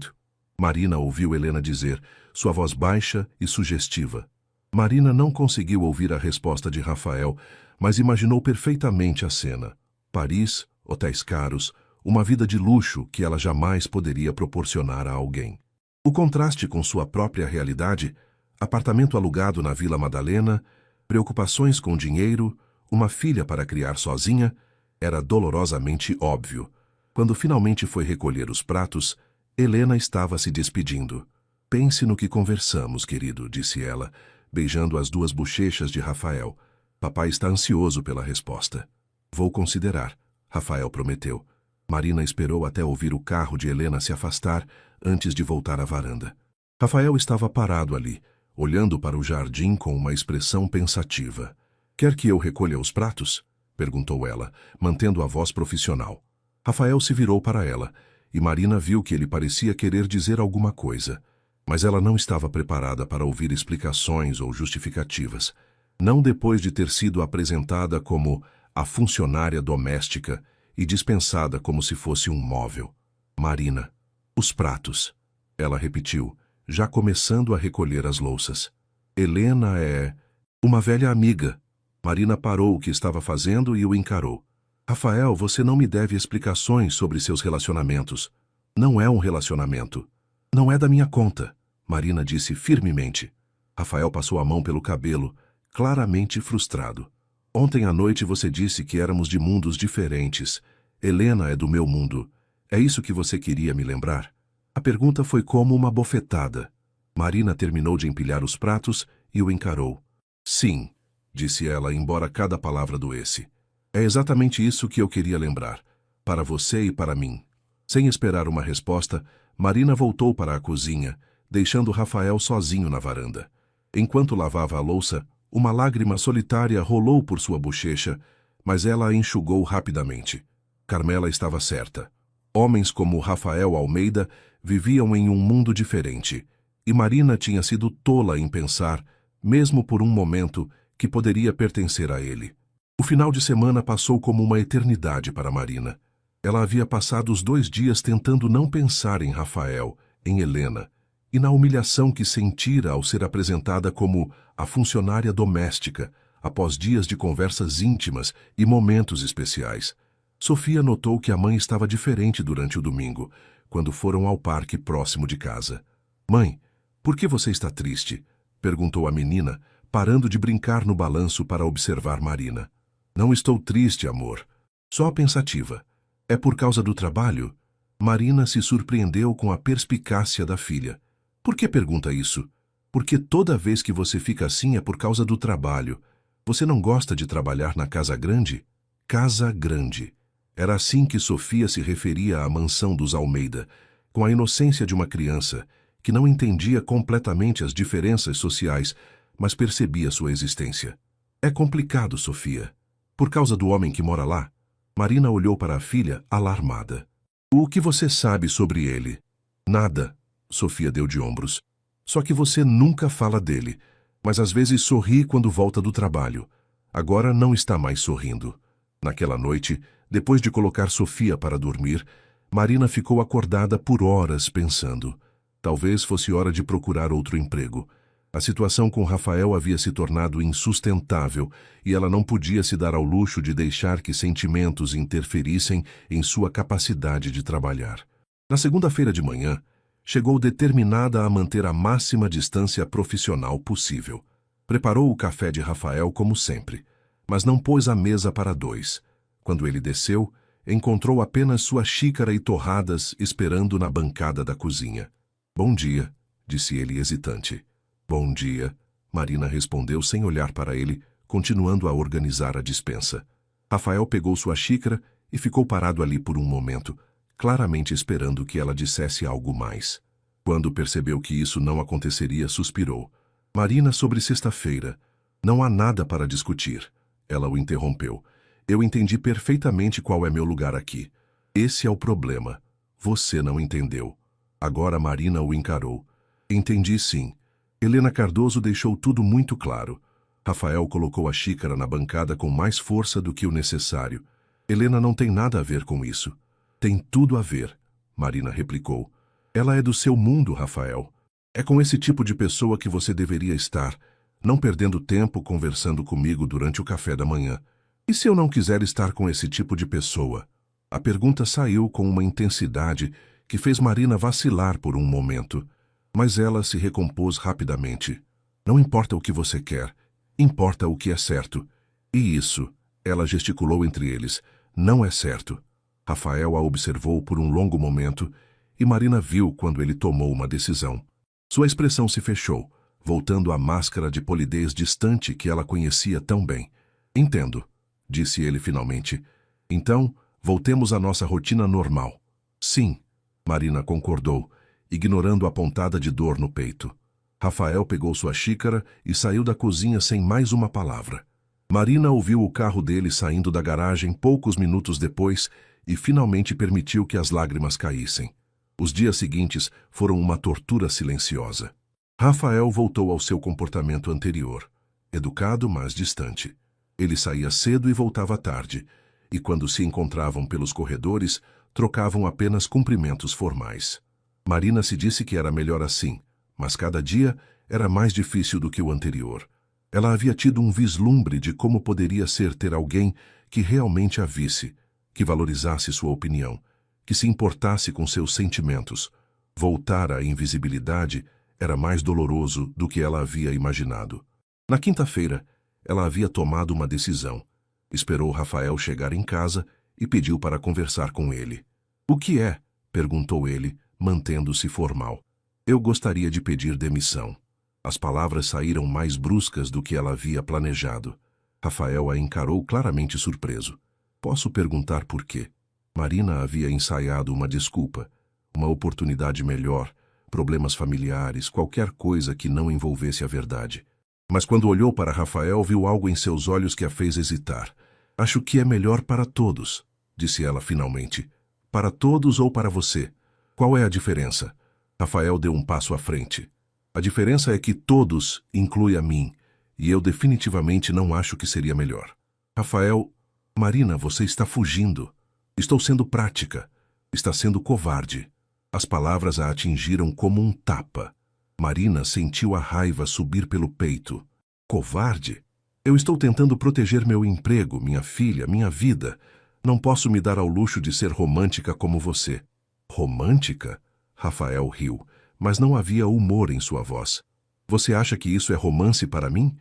Marina ouviu Helena dizer, sua voz baixa e sugestiva. Marina não conseguiu ouvir a resposta de Rafael, mas imaginou perfeitamente a cena. Paris, hotéis caros, uma vida de luxo que ela jamais poderia proporcionar a alguém. O contraste com sua própria realidade, apartamento alugado na Vila Madalena, preocupações com dinheiro, uma filha para criar sozinha, era dolorosamente óbvio. Quando finalmente foi recolher os pratos, Helena estava se despedindo. Pense no que conversamos, querido, disse ela, beijando as 2 bochechas de Rafael. Papai está ansioso pela resposta. Vou considerar, Rafael prometeu. Marina esperou até ouvir o carro de Helena se afastar antes de voltar à varanda. Rafael estava parado ali, olhando para o jardim com uma expressão pensativa. Quer que eu recolha os pratos? Perguntou ela, mantendo a voz profissional. Rafael se virou para ela, e Marina viu que ele parecia querer dizer alguma coisa, mas ela não estava preparada para ouvir explicações ou justificativas, não depois de ter sido apresentada como a funcionária doméstica e dispensada como se fosse um móvel. Marina, os pratos, ela repetiu, já começando a recolher as louças. Helena é uma velha amiga. Marina parou o que estava fazendo e o encarou. Rafael, você não me deve explicações sobre seus relacionamentos. Não é um relacionamento. Não é da minha conta, Marina disse firmemente. Rafael passou a mão pelo cabelo, claramente frustrado. Ontem à noite você disse que éramos de mundos diferentes. Helena é do meu mundo. É isso que você queria me lembrar? A pergunta foi como uma bofetada. Marina terminou de empilhar os pratos e o encarou. Sim, disse ela, embora cada palavra doesse. É exatamente isso que eu queria lembrar, para você e para mim. Sem esperar uma resposta, Marina voltou para a cozinha, deixando Rafael sozinho na varanda. Enquanto lavava a louça, uma lágrima solitária rolou por sua bochecha, mas ela a enxugou rapidamente. Carmela estava certa. Homens como Rafael Almeida viviam em um mundo diferente, e Marina tinha sido tola em pensar, mesmo por um momento, que poderia pertencer a ele. O final de semana passou como uma eternidade para Marina. Ela havia passado os 2 dias tentando não pensar em Rafael, em Helena, e na humilhação que sentira ao ser apresentada como a funcionária doméstica, após dias de conversas íntimas e momentos especiais. Sofia notou que a mãe estava diferente durante o domingo, quando foram ao parque próximo de casa. Mãe, por que você está triste? Perguntou a menina, parando de brincar no balanço para observar Marina. Não estou triste, amor. Só pensativa. É por causa do trabalho? Marina se surpreendeu com a perspicácia da filha. Por que pergunta isso? Porque toda vez que você fica assim é por causa do trabalho. Você não gosta de trabalhar na casa grande? Casa grande. Era assim que Sofia se referia à mansão dos Almeida, com a inocência de uma criança que não entendia completamente as diferenças sociais, mas percebia sua existência. É complicado, Sofia. Por causa do homem que mora lá? Marina olhou para a filha, alarmada. O que você sabe sobre ele? Nada, Sofia deu de ombros. Só que você nunca fala dele, mas às vezes sorri quando volta do trabalho. Agora não está mais sorrindo. Naquela noite, depois de colocar Sofia para dormir, Marina ficou acordada por horas pensando. Talvez fosse hora de procurar outro emprego. A situação com Rafael havia se tornado insustentável e ela não podia se dar ao luxo de deixar que sentimentos interferissem em sua capacidade de trabalhar. Na segunda-feira de manhã, chegou determinada a manter a máxima distância profissional possível. Preparou o café de Rafael como sempre, mas não pôs a mesa para dois. Quando ele desceu, encontrou apenas sua xícara e torradas esperando na bancada da cozinha. Bom dia, disse ele hesitante. Bom dia, Marina respondeu sem olhar para ele, continuando a organizar a despensa. Rafael pegou sua xícara e ficou parado ali por um momento, claramente esperando que ela dissesse algo mais. Quando percebeu que isso não aconteceria, suspirou. Marina, sobre sexta-feira. Não há nada para discutir. Ela o interrompeu. Eu entendi perfeitamente qual é meu lugar aqui. Esse é o problema. Você não entendeu. Agora Marina o encarou. Entendi sim. Helena Cardoso deixou tudo muito claro. Rafael colocou a xícara na bancada com mais força do que o necessário. Helena não tem nada a ver com isso. Tem tudo a ver, Marina replicou. Ela é do seu mundo, Rafael. É com esse tipo de pessoa que você deveria estar, não perdendo tempo conversando comigo durante o café da manhã. E se eu não quiser estar com esse tipo de pessoa? A pergunta saiu com uma intensidade que fez Marina vacilar por um momento, mas ela se recompôs rapidamente. Não importa o que você quer, importa o que é certo. E isso, ela gesticulou entre eles, não é certo. Rafael a observou por um longo momento e Marina viu quando ele tomou uma decisão. Sua expressão se fechou, voltando à máscara de polidez distante que ela conhecia tão bem. Entendo, disse ele finalmente. Então, voltemos à nossa rotina normal. Sim, Marina concordou, ignorando a pontada de dor no peito. Rafael pegou sua xícara e saiu da cozinha sem mais uma palavra. Marina ouviu o carro dele saindo da garagem poucos minutos depois e finalmente permitiu que as lágrimas caíssem. Os dias seguintes foram uma tortura silenciosa. Rafael voltou ao seu comportamento anterior, educado, mas distante. Ele saía cedo e voltava tarde, e quando se encontravam pelos corredores, trocavam apenas cumprimentos formais. Marina se disse que era melhor assim, mas cada dia era mais difícil do que o anterior. Ela havia tido um vislumbre de como poderia ser ter alguém que realmente a visse, que valorizasse sua opinião, que se importasse com seus sentimentos. Voltar à invisibilidade era mais doloroso do que ela havia imaginado. Na quinta-feira, ela havia tomado uma decisão. Esperou Rafael chegar em casa e pediu para conversar com ele. O que é? Perguntou ele, mantendo-se formal. Eu gostaria de pedir demissão. As palavras saíram mais bruscas do que ela havia planejado. Rafael a encarou claramente surpreso. Posso perguntar por quê? Marina havia ensaiado uma desculpa, uma oportunidade melhor, problemas familiares, qualquer coisa que não envolvesse a verdade. Mas quando olhou para Rafael, viu algo em seus olhos que a fez hesitar. Acho que é melhor para todos, disse ela finalmente. Para todos ou para você? Qual é a diferença? Rafael deu um passo à frente. A diferença é que todos inclui a mim, e eu definitivamente não acho que seria melhor. Rafael, Marina, você está fugindo. Estou sendo prática. Está sendo covarde. As palavras a atingiram como um tapa. Marina sentiu a raiva subir pelo peito. Covarde? Eu estou tentando proteger meu emprego, minha filha, minha vida. Não posso me dar ao luxo de ser romântica como você. Romântica? Rafael riu, mas não havia humor em sua voz. Você acha que isso é romance para mim?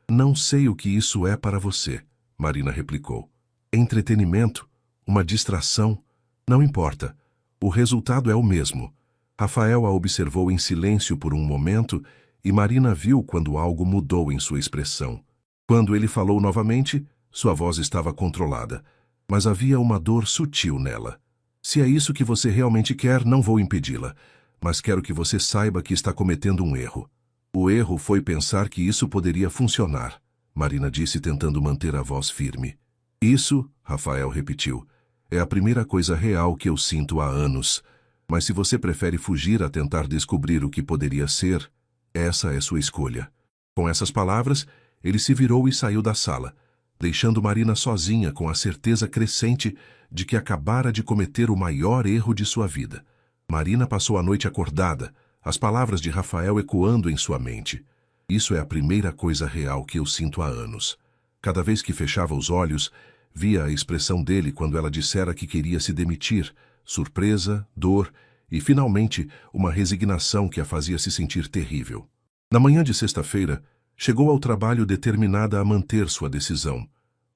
Não sei o que isso é para você, Marina replicou. Entretenimento? Uma distração? Não importa. O resultado é o mesmo. Rafael a observou em silêncio por um momento e Marina viu quando algo mudou em sua expressão. Quando ele falou novamente, sua voz estava controlada, mas havia uma dor sutil nela. Se é isso que você realmente quer, não vou impedi-la, mas quero que você saiba que está cometendo um erro. O erro foi pensar que isso poderia funcionar, Marina disse tentando manter a voz firme. Isso, Rafael repetiu, é a primeira coisa real que eu sinto há anos. Mas se você prefere fugir a tentar descobrir o que poderia ser, essa é sua escolha. Com essas palavras, ele se virou e saiu da sala, deixando Marina sozinha com a certeza crescente de que acabara de cometer o maior erro de sua vida. Marina passou a noite acordada, as palavras de Rafael ecoando em sua mente. Isso é a primeira coisa real que eu sinto há anos. Cada vez que fechava os olhos, via a expressão dele quando ela dissera que queria se demitir, surpresa, dor e, finalmente, uma resignação que a fazia se sentir terrível. Na manhã de sexta-feira, chegou ao trabalho determinada a manter sua decisão.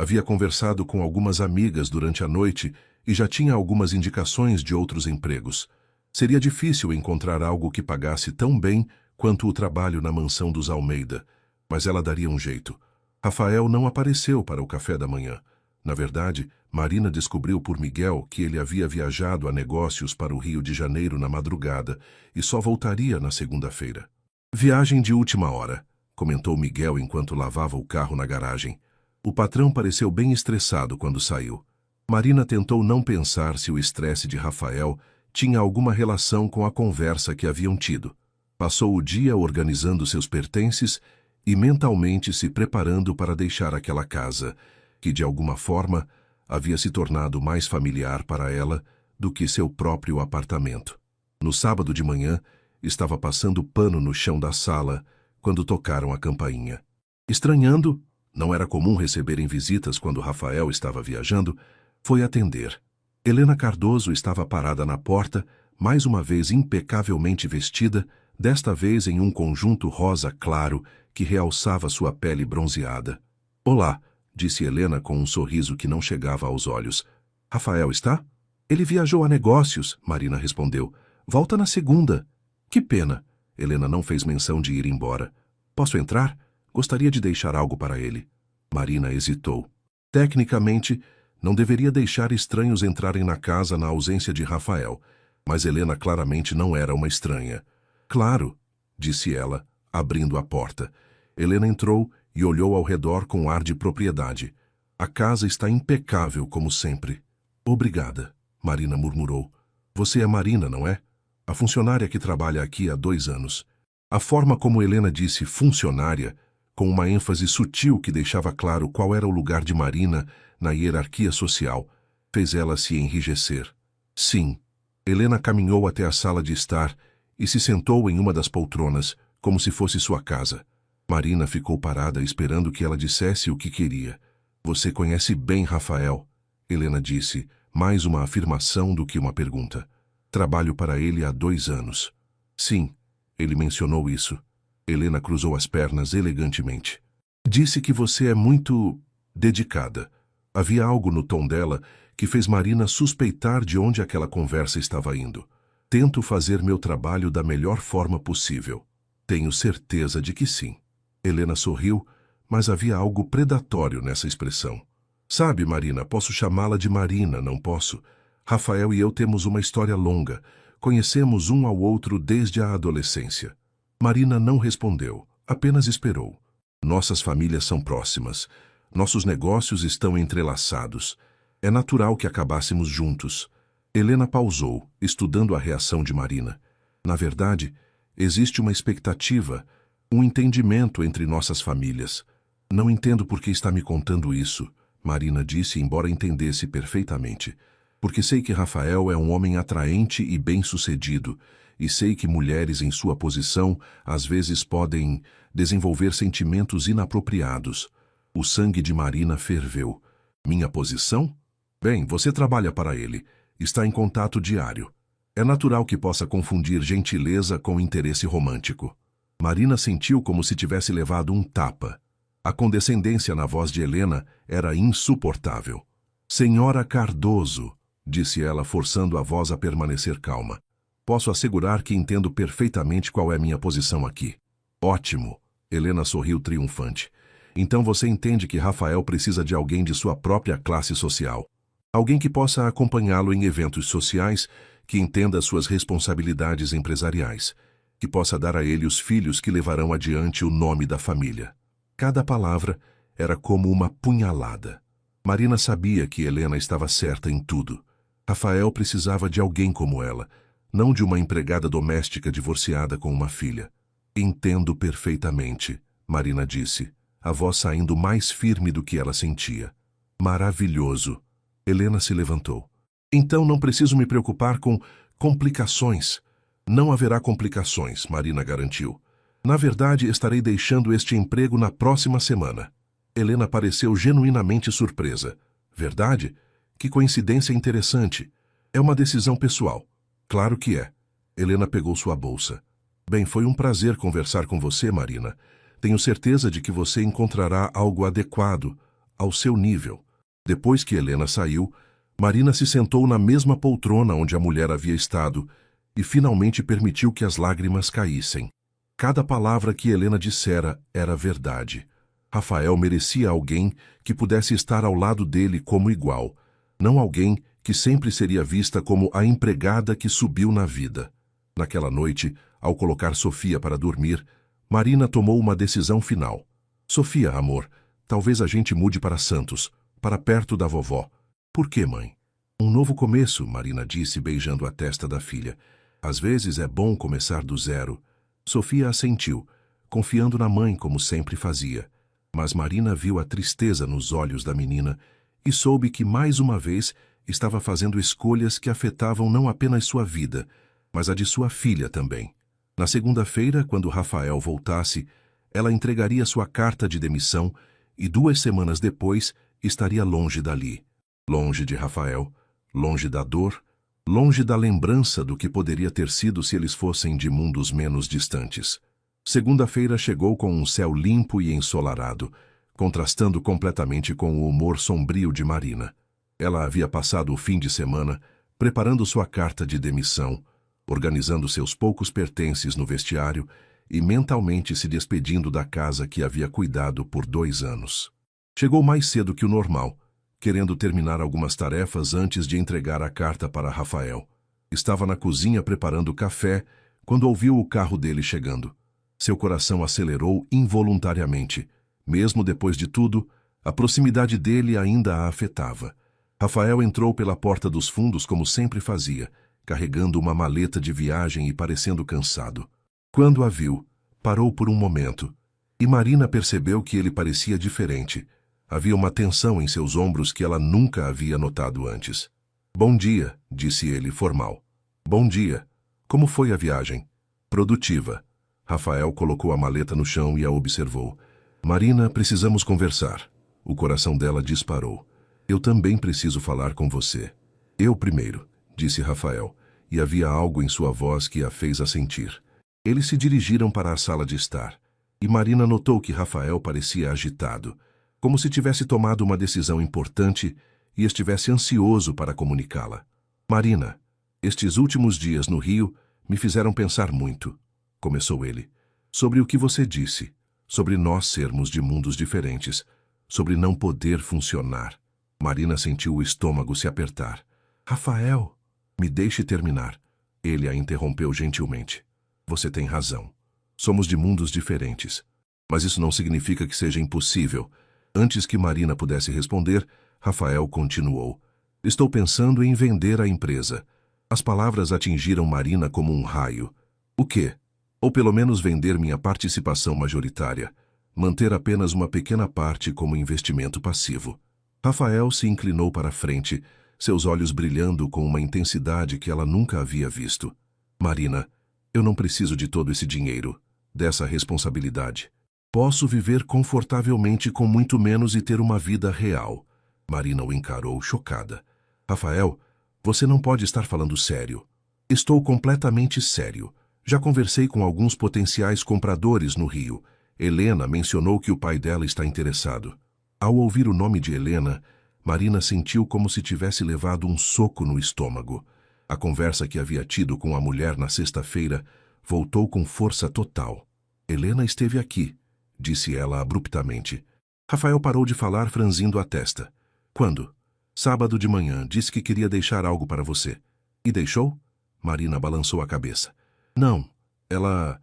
Havia conversado com algumas amigas durante a noite e já tinha algumas indicações de outros empregos. Seria difícil encontrar algo que pagasse tão bem quanto o trabalho na mansão dos Almeida, mas ela daria um jeito. Rafael não apareceu para o café da manhã. Na verdade, Marina descobriu por Miguel que ele havia viajado a negócios para o Rio de Janeiro na madrugada e só voltaria na segunda-feira. Viagem de última hora, comentou Miguel enquanto lavava o carro na garagem. O patrão pareceu bem estressado quando saiu. Marina tentou não pensar se o estresse de Rafael tinha alguma relação com a conversa que haviam tido. Passou o dia organizando seus pertences e mentalmente se preparando para deixar aquela casa, que de alguma forma havia se tornado mais familiar para ela do que seu próprio apartamento. No sábado de manhã, estava passando pano no chão da sala quando tocaram a campainha. Estranhando, não era comum receberem visitas quando Rafael estava viajando, foi atender. Helena Cardoso estava parada na porta, mais uma vez impecavelmente vestida, desta vez em um conjunto rosa claro que realçava sua pele bronzeada. "Olá", disse Helena com um sorriso que não chegava aos olhos. "Rafael está?" "Ele viajou a negócios", Marina respondeu. "Volta na segunda." "Que pena." Helena não fez menção de ir embora. "Posso entrar? Gostaria de deixar algo para ele." Marina hesitou. Tecnicamente, não deveria deixar estranhos entrarem na casa na ausência de Rafael, mas Helena claramente não era uma estranha. "Claro", disse ela, abrindo a porta. Helena entrou e olhou ao redor com ar de propriedade. "A casa está impecável, como sempre." "Obrigada", Marina murmurou. "Você é Marina, não é? A funcionária que trabalha aqui há 2 anos." A forma como Helena disse funcionária, com uma ênfase sutil que deixava claro qual era o lugar de Marina na hierarquia social, fez ela se enrijecer. "Sim." Helena caminhou até a sala de estar e se sentou em uma das poltronas, como se fosse sua casa. Marina ficou parada esperando que ela dissesse o que queria. "Você conhece bem Rafael", Helena disse, mais uma afirmação do que uma pergunta. "Trabalho para ele há 2 anos." "Sim, ele mencionou isso." Helena cruzou as pernas elegantemente. "Disse que você é muito dedicada." Havia algo no tom dela que fez Marina suspeitar de onde aquela conversa estava indo. "Tento fazer meu trabalho da melhor forma possível." "Tenho certeza de que sim." Helena sorriu, mas havia algo predatório nessa expressão. "Sabe, Marina, posso chamá-la de Marina, não posso? Rafael e eu temos uma história longa. Conhecemos um ao outro desde a adolescência." Marina não respondeu, apenas esperou. "Nossas famílias são próximas. Nossos negócios estão entrelaçados. É natural que acabássemos juntos." Helena pausou, estudando a reação de Marina. "Na verdade, existe uma expectativa, um entendimento entre nossas famílias." "Não entendo por que está me contando isso", Marina disse, embora entendesse perfeitamente. "Porque sei que Rafael é um homem atraente e bem-sucedido, e sei que mulheres em sua posição às vezes podem desenvolver sentimentos inapropriados." O sangue de Marina ferveu. "Minha posição? Bem, você trabalha para ele. Está em contato diário. É natural que possa confundir gentileza com interesse romântico." Marina sentiu como se tivesse levado um tapa. A condescendência na voz de Helena era insuportável. "Senhora Cardoso", disse ela, forçando a voz a permanecer calma. "Posso assegurar que entendo perfeitamente qual é minha posição aqui." "Ótimo." Helena sorriu triunfante. "Então você entende que Rafael precisa de alguém de sua própria classe social." Alguém que possa acompanhá-lo em eventos sociais, que entenda suas responsabilidades empresariais, que possa dar a ele os filhos que levarão adiante o nome da família. Cada palavra era como uma punhalada. Marina sabia que Helena estava certa em tudo. Rafael precisava de alguém como ela, não de uma empregada doméstica divorciada com uma filha. Entendo perfeitamente, Marina disse, a voz saindo mais firme do que ela sentia. Maravilhoso. Helena se levantou. Então não preciso me preocupar com complicações. Não haverá complicações, Marina garantiu. Na verdade, estarei deixando este emprego na próxima semana. Helena pareceu genuinamente surpresa. Verdade? Que coincidência interessante. É uma decisão pessoal. Claro que é. Helena pegou sua bolsa. Bem, foi um prazer conversar com você, Marina. Tenho certeza de que você encontrará algo adequado ao seu nível. Depois que Helena saiu, Marina se sentou na mesma poltrona onde a mulher havia estado e finalmente permitiu que as lágrimas caíssem. Cada palavra que Helena dissera era verdade. Rafael merecia alguém que pudesse estar ao lado dele como igual, não alguém que sempre seria vista como a empregada que subiu na vida. Naquela noite, ao colocar Sofia para dormir, Marina tomou uma decisão final. Sofia, amor, talvez a gente mude para Santos, para perto da vovó. Por quê, mãe? Um novo começo, Marina disse, beijando a testa da filha. Às vezes é bom começar do zero. Sofia assentiu, confiando na mãe como sempre fazia. Mas Marina viu a tristeza nos olhos da menina e soube que, mais uma vez, estava fazendo escolhas que afetavam não apenas sua vida, mas a de sua filha também. Na segunda-feira, quando Rafael voltasse, ela entregaria sua carta de demissão e 2 semanas depois estaria longe dali. Longe de Rafael, longe da dor, longe da lembrança do que poderia ter sido se eles fossem de mundos menos distantes. Segunda-feira chegou com um céu limpo e ensolarado, contrastando completamente com o humor sombrio de Marina. Ela havia passado o fim de semana preparando sua carta de demissão, organizando seus poucos pertences no vestiário e mentalmente se despedindo da casa que havia cuidado por 2 anos. Chegou mais cedo que o normal, querendo terminar algumas tarefas antes de entregar a carta para Rafael. Estava na cozinha preparando café quando ouviu o carro dele chegando. Seu coração acelerou involuntariamente. Mesmo depois de tudo, a proximidade dele ainda a afetava. Rafael entrou pela porta dos fundos como sempre fazia, carregando uma maleta de viagem e parecendo cansado. Quando a viu, parou por um momento, e Marina percebeu que ele parecia diferente. Havia uma tensão em seus ombros que ela nunca havia notado antes. Bom dia, disse ele, formal. Bom dia. Como foi a viagem? Produtiva. Rafael colocou a maleta no chão e a observou. Marina, precisamos conversar. O coração dela disparou. Eu também preciso falar com você. Eu primeiro, disse Rafael, e havia algo em sua voz que a fez assentir. Eles se dirigiram para a sala de estar, e Marina notou que Rafael parecia agitado, como se tivesse tomado uma decisão importante e estivesse ansioso para comunicá-la. Marina, estes últimos dias no Rio me fizeram pensar muito, começou ele, sobre o que você disse, sobre nós sermos de mundos diferentes, sobre não poder funcionar. Marina sentiu o estômago se apertar. Rafael, me deixe terminar. Ele a interrompeu gentilmente. Você tem razão. Somos de mundos diferentes. Mas isso não significa que seja impossível. Antes que Marina pudesse responder, Rafael continuou. Estou pensando em vender a empresa. As palavras atingiram Marina como um raio. O quê? Ou pelo menos vender minha participação majoritária. Manter apenas uma pequena parte como investimento passivo. Rafael se inclinou para a frente, seus olhos brilhando com uma intensidade que ela nunca havia visto. Marina, eu não preciso de todo esse dinheiro, dessa responsabilidade. Posso viver confortavelmente com muito menos e ter uma vida real. Marina o encarou, chocada. Rafael, você não pode estar falando sério. Estou completamente sério. Já conversei com alguns potenciais compradores no Rio. Helena mencionou que o pai dela está interessado. Ao ouvir o nome de Helena, Marina sentiu como se tivesse levado um soco no estômago. A conversa que havia tido com a mulher na sexta-feira voltou com força total. Helena esteve aqui, disse ela abruptamente. Rafael parou de falar, franzindo a testa. Quando? Sábado de manhã, disse que queria deixar algo para você. E deixou? Marina balançou a cabeça. Não, ela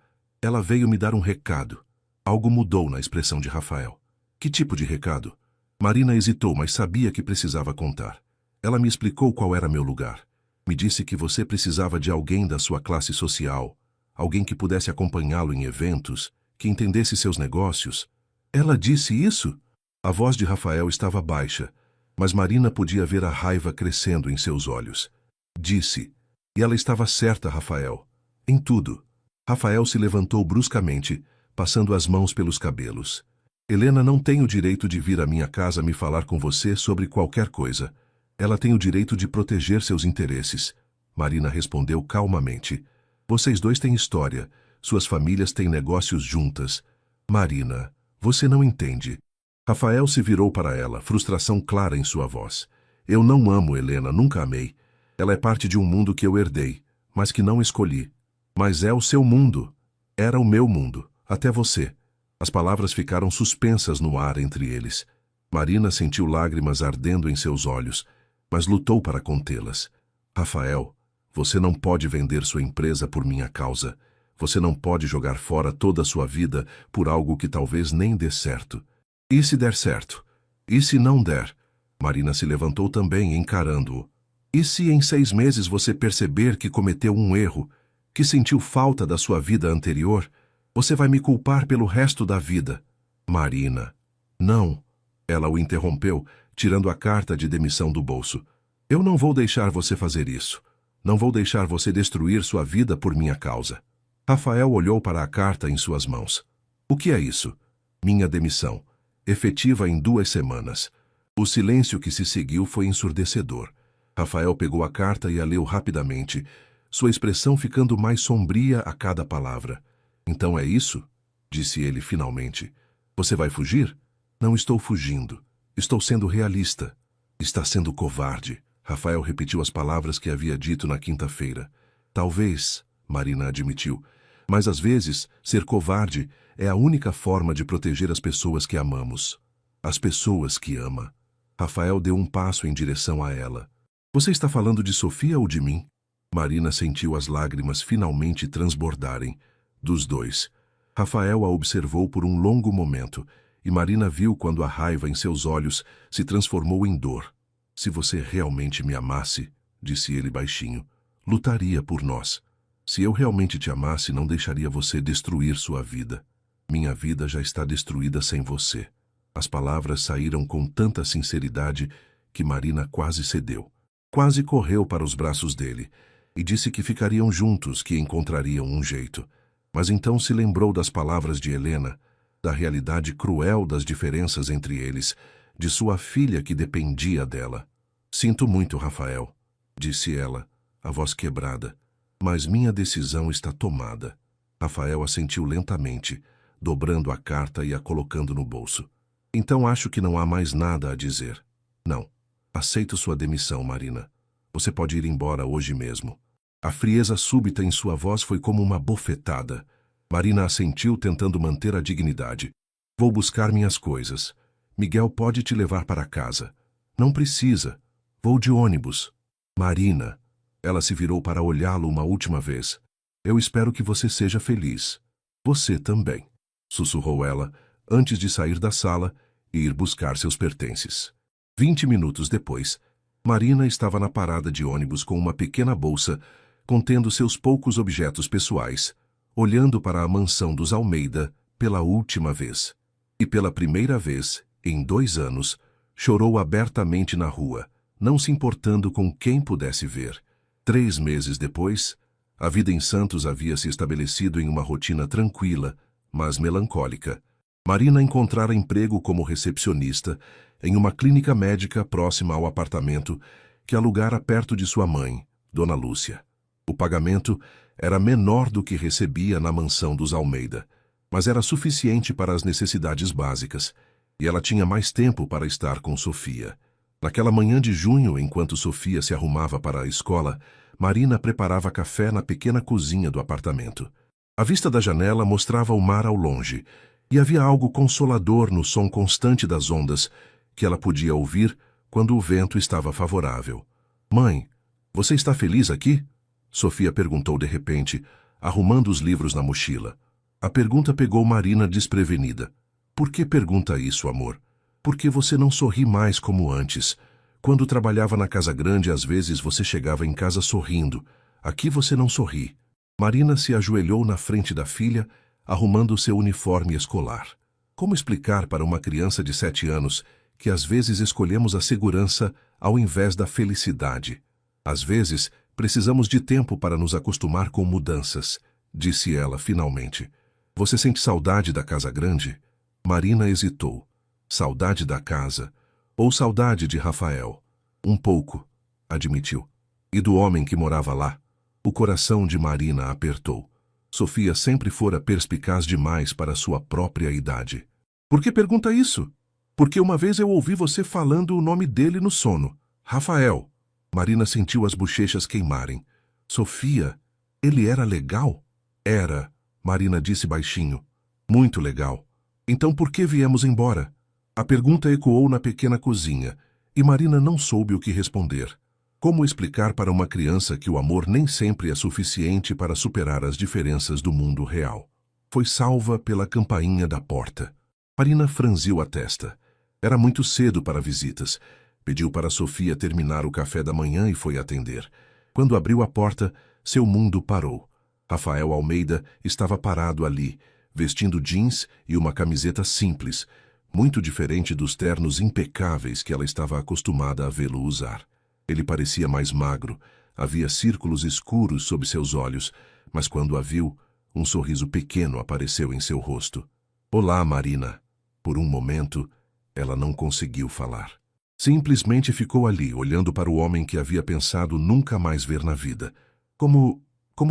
veio me dar um recado. Algo mudou na expressão de Rafael. Que tipo de recado? Marina hesitou, mas sabia que precisava contar. Ela me explicou qual era meu lugar. Me disse que você precisava de alguém da sua classe social, alguém que pudesse acompanhá-lo em eventos, que entendesse seus negócios. Ela disse isso? A voz de Rafael estava baixa, mas Marina podia ver a raiva crescendo em seus olhos. Disse. E ela estava certa, Rafael. Em tudo. Rafael se levantou bruscamente, passando as mãos pelos cabelos. Helena não tem o direito de vir à minha casa me falar com você sobre qualquer coisa. Ela tem o direito de proteger seus interesses. Marina respondeu calmamente. Vocês dois têm história. Suas famílias têm negócios juntas. Marina, você não entende. Rafael se virou para ela, frustração clara em sua voz. Eu não amo Helena, nunca amei. Ela é parte de um mundo que eu herdei, mas que não escolhi. Mas é o seu mundo. Era o meu mundo, até você. As palavras ficaram suspensas no ar entre eles. Marina sentiu lágrimas ardendo em seus olhos, mas lutou para contê-las. Rafael, você não pode vender sua empresa por minha causa. Você não pode jogar fora toda a sua vida por algo que talvez nem dê certo. E se der certo? E se não der? Marina se levantou também, encarando-o. E se em 6 meses você perceber que cometeu um erro, que sentiu falta da sua vida anterior, você vai me culpar pelo resto da vida? Marina. Não. Ela o interrompeu, tirando a carta de demissão do bolso. Eu não vou deixar você fazer isso. Não vou deixar você destruir sua vida por minha causa. Rafael olhou para a carta em suas mãos. O que é isso? Minha demissão. Efetiva em 2 semanas. O silêncio que se seguiu foi ensurdecedor. Rafael pegou a carta e a leu rapidamente, sua expressão ficando mais sombria a cada palavra. Então é isso? Disse ele finalmente. Você vai fugir? Não estou fugindo. Estou sendo realista. Está sendo covarde. Rafael repetiu as palavras que havia dito na quinta-feira. Talvez, Marina admitiu, mas às vezes ser covarde é a única forma de proteger as pessoas que amamos. As pessoas que ama. Rafael deu um passo em direção a ela. Você está falando de Sofia ou de mim? Marina sentiu as lágrimas finalmente transbordarem. Dos dois. Rafael a observou por um longo momento, e Marina viu quando a raiva em seus olhos se transformou em dor. Se você realmente me amasse, disse ele baixinho, lutaria por nós. Se eu realmente te amasse, não deixaria você destruir sua vida. Minha vida já está destruída sem você. As palavras saíram com tanta sinceridade que Marina quase cedeu. Quase correu para os braços dele e disse que ficariam juntos, que encontrariam um jeito. Mas então se lembrou das palavras de Helena, da realidade cruel das diferenças entre eles, de sua filha que dependia dela. Sinto muito, Rafael, disse ela, a voz quebrada, mas minha decisão está tomada. Rafael assentiu lentamente, dobrando a carta e a colocando no bolso. Então acho que não há mais nada a dizer. Não. Aceito sua demissão, Marina. Você pode ir embora hoje mesmo. A frieza súbita em sua voz foi como uma bofetada. Marina assentiu, tentando manter a dignidade. Vou buscar minhas coisas. Miguel pode te levar para casa. Não precisa. Vou de ônibus. Marina. Ela se virou para olhá-lo uma última vez. Eu espero que você seja feliz. Você também. Sussurrou ela, antes de sair da sala e ir buscar seus pertences. 20 minutos depois, Marina estava na parada de ônibus com uma pequena bolsa contendo seus poucos objetos pessoais, olhando para a mansão dos Almeida pela última vez. E pela primeira vez, em 2 anos, chorou abertamente na rua, não se importando com quem pudesse ver. 3 meses depois, a vida em Santos havia se estabelecido em uma rotina tranquila, mas melancólica. Marina encontrara emprego como recepcionista em uma clínica médica próxima ao apartamento que alugara perto de sua mãe, Dona Lúcia. O pagamento era menor do que recebia na mansão dos Almeida, mas era suficiente para as necessidades básicas, e ela tinha mais tempo para estar com Sofia. Naquela manhã de junho, enquanto Sofia se arrumava para a escola, Marina preparava café na pequena cozinha do apartamento. A vista da janela mostrava o mar ao longe, e havia algo consolador no som constante das ondas, que ela podia ouvir quando o vento estava favorável. Mãe, você está feliz aqui? Sofia perguntou de repente, arrumando os livros na mochila. A pergunta pegou Marina desprevenida. Por que pergunta isso, amor? Por que você não sorri mais como antes? Quando trabalhava na casa grande, às vezes você chegava em casa sorrindo. Aqui você não sorri. Marina se ajoelhou na frente da filha, arrumando seu uniforme escolar. Como explicar para uma criança de 7 anos que às vezes escolhemos a segurança ao invés da felicidade? Às vezes, precisamos de tempo para nos acostumar com mudanças, disse ela finalmente. Você sente saudade da casa grande? Marina hesitou. Saudade da casa ou saudade de Rafael? Um pouco, admitiu. E do homem que morava lá? O coração de Marina apertou. Sofia sempre fora perspicaz demais para sua própria idade. Por que pergunta isso? Porque uma vez eu ouvi você falando o nome dele no sono. Rafael. Marina sentiu as bochechas queimarem. Sofia, ele era legal? Era, Marina disse baixinho. Muito legal. Então por que viemos embora? A pergunta ecoou na pequena cozinha, e Marina não soube o que responder. Como explicar para uma criança que o amor nem sempre é suficiente para superar as diferenças do mundo real? Foi salva pela campainha da porta. Marina franziu a testa. Era muito cedo para visitas. Pediu para Sofia terminar o café da manhã e foi atender. Quando abriu a porta, seu mundo parou. Rafael Almeida estava parado ali, vestindo jeans e uma camiseta simples, muito diferente dos ternos impecáveis que ela estava acostumada a vê-lo usar. Ele parecia mais magro, havia círculos escuros sob seus olhos, mas quando a viu, um sorriso pequeno apareceu em seu rosto. Olá, Marina. Por um momento, ela não conseguiu falar. Simplesmente ficou ali, olhando para o homem que havia pensado nunca mais ver na vida. Como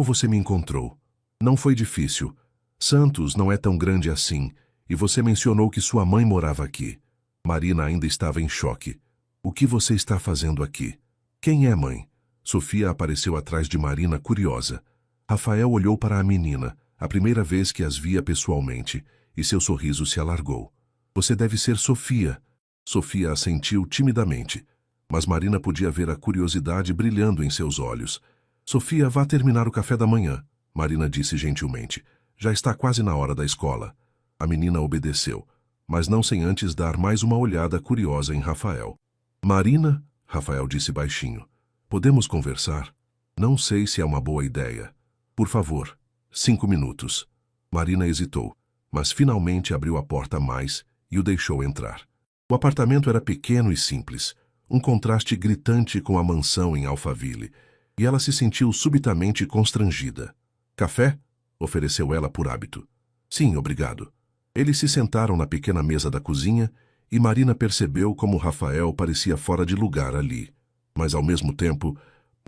você me encontrou? Não foi difícil. Santos não é tão grande assim, e você mencionou que sua mãe morava aqui. Marina ainda estava em choque. O que você está fazendo aqui? Quem é mãe? Sofia apareceu atrás de Marina, curiosa. Rafael olhou para a menina, a primeira vez que as via pessoalmente, e seu sorriso se alargou. Você deve ser Sofia. Sofia assentiu timidamente, mas Marina podia ver a curiosidade brilhando em seus olhos. Sofia, vá terminar o café da manhã, Marina disse gentilmente. Já está quase na hora da escola. A menina obedeceu, mas não sem antes dar mais uma olhada curiosa em Rafael. Marina, Rafael disse baixinho, podemos conversar? Não sei se é uma boa ideia. Por favor, 5 minutos. Marina hesitou, mas finalmente abriu a porta mais e o deixou entrar. O apartamento era pequeno e simples, um contraste gritante com a mansão em Alphaville, e ela se sentiu subitamente constrangida. Café? Ofereceu ela por hábito. Sim, obrigado. Eles se sentaram na pequena mesa da cozinha e Marina percebeu como Rafael parecia fora de lugar ali, mas ao mesmo tempo,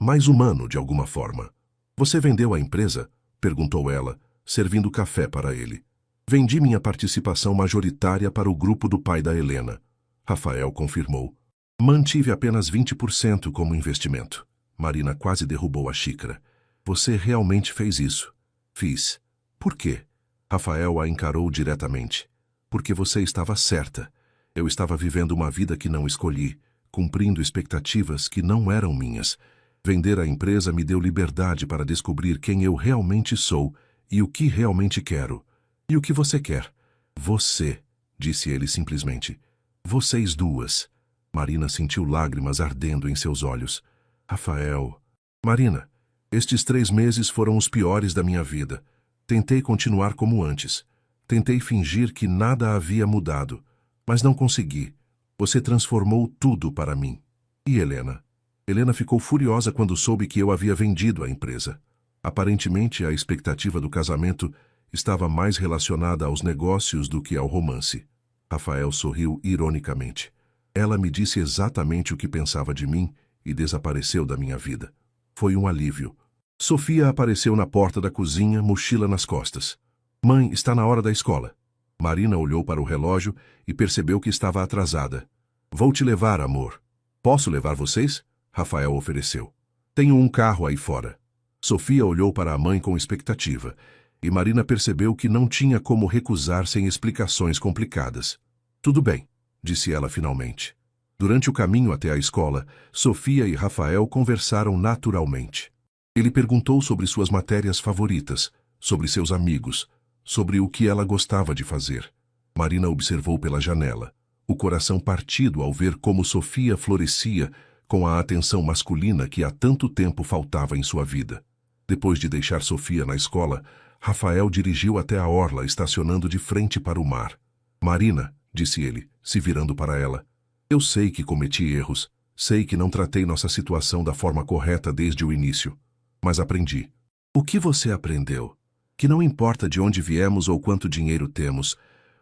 mais humano de alguma forma. Você vendeu a empresa? Perguntou ela, servindo café para ele. Vendi minha participação majoritária para o grupo do pai da Helena. Rafael confirmou. Mantive apenas 20% como investimento. Marina quase derrubou a xícara. Você realmente fez isso? Fiz. Por quê? Rafael a encarou diretamente. Porque você estava certa. Eu estava vivendo uma vida que não escolhi, cumprindo expectativas que não eram minhas. Vender a empresa me deu liberdade para descobrir quem eu realmente sou e o que realmente quero. E o que você quer? Você, disse ele simplesmente. Vocês duas. Marina sentiu lágrimas ardendo em seus olhos. Rafael. Marina, estes 3 meses foram os piores da minha vida. Tentei continuar como antes. Tentei fingir que nada havia mudado, mas não consegui. Você transformou tudo para mim. E Helena? Helena ficou furiosa quando soube que eu havia vendido a empresa. Aparentemente, a expectativa do casamento estava mais relacionada aos negócios do que ao romance. Rafael sorriu ironicamente. Ela me disse exatamente o que pensava de mim e desapareceu da minha vida. Foi um alívio. Sofia apareceu na porta da cozinha, mochila nas costas. Mãe, está na hora da escola. Marina olhou para o relógio e percebeu que estava atrasada. Vou te levar, amor. Posso levar vocês? Rafael ofereceu. Tenho um carro aí fora. Sofia olhou para a mãe com expectativa, e Marina percebeu que não tinha como recusar sem explicações complicadas. Tudo bem, disse ela finalmente. Durante o caminho até a escola, Sofia e Rafael conversaram naturalmente. Ele perguntou sobre suas matérias favoritas, sobre seus amigos, sobre o que ela gostava de fazer. Marina observou pela janela, o coração partido ao ver como Sofia florescia com a atenção masculina que há tanto tempo faltava em sua vida. Depois de deixar Sofia na escola, Rafael dirigiu até a orla, estacionando de frente para o mar. Marina, disse ele, se virando para ela, eu sei que cometi erros, sei que não tratei nossa situação da forma correta desde o início, mas aprendi. O que você aprendeu? Que não importa de onde viemos ou quanto dinheiro temos,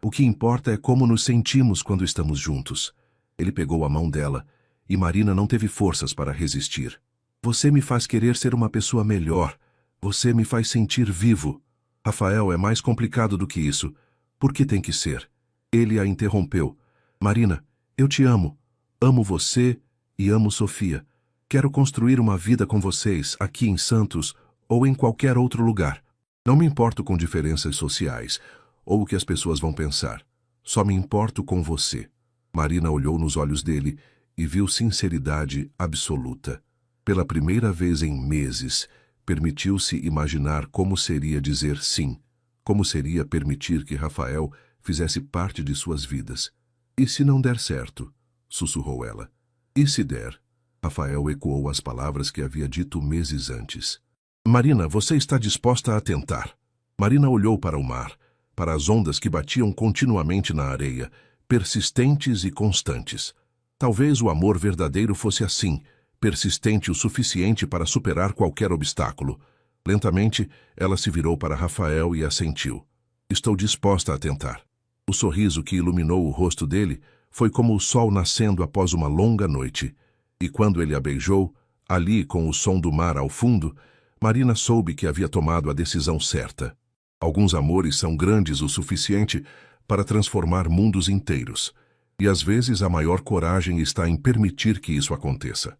o que importa é como nos sentimos quando estamos juntos. Ele pegou a mão dela, e Marina não teve forças para resistir. Você me faz querer ser uma pessoa melhor. Você me faz sentir vivo. Rafael, é mais complicado do que isso. Por que tem que ser? Ele a interrompeu. Marina, eu te amo. Amo você e amo Sofia. Quero construir uma vida com vocês, aqui em Santos ou em qualquer outro lugar. Não me importo com diferenças sociais ou o que as pessoas vão pensar. Só me importo com você. Marina olhou nos olhos dele e viu sinceridade absoluta. Pela primeira vez em meses, permitiu-se imaginar como seria dizer sim, como seria permitir que Rafael fizesse parte de suas vidas. E se não der certo? Sussurrou ela. E se der? Rafael ecoou as palavras que havia dito meses antes. Marina, você está disposta a tentar? Marina olhou para o mar, para as ondas que batiam continuamente na areia, persistentes e constantes. Talvez o amor verdadeiro fosse assim, persistente o suficiente para superar qualquer obstáculo. Lentamente, ela se virou para Rafael e assentiu. Estou disposta a tentar. O sorriso que iluminou o rosto dele foi como o sol nascendo após uma longa noite. E quando ele a beijou, ali com o som do mar ao fundo, Marina soube que havia tomado a decisão certa. Alguns amores são grandes o suficiente para transformar mundos inteiros. E às vezes a maior coragem está em permitir que isso aconteça.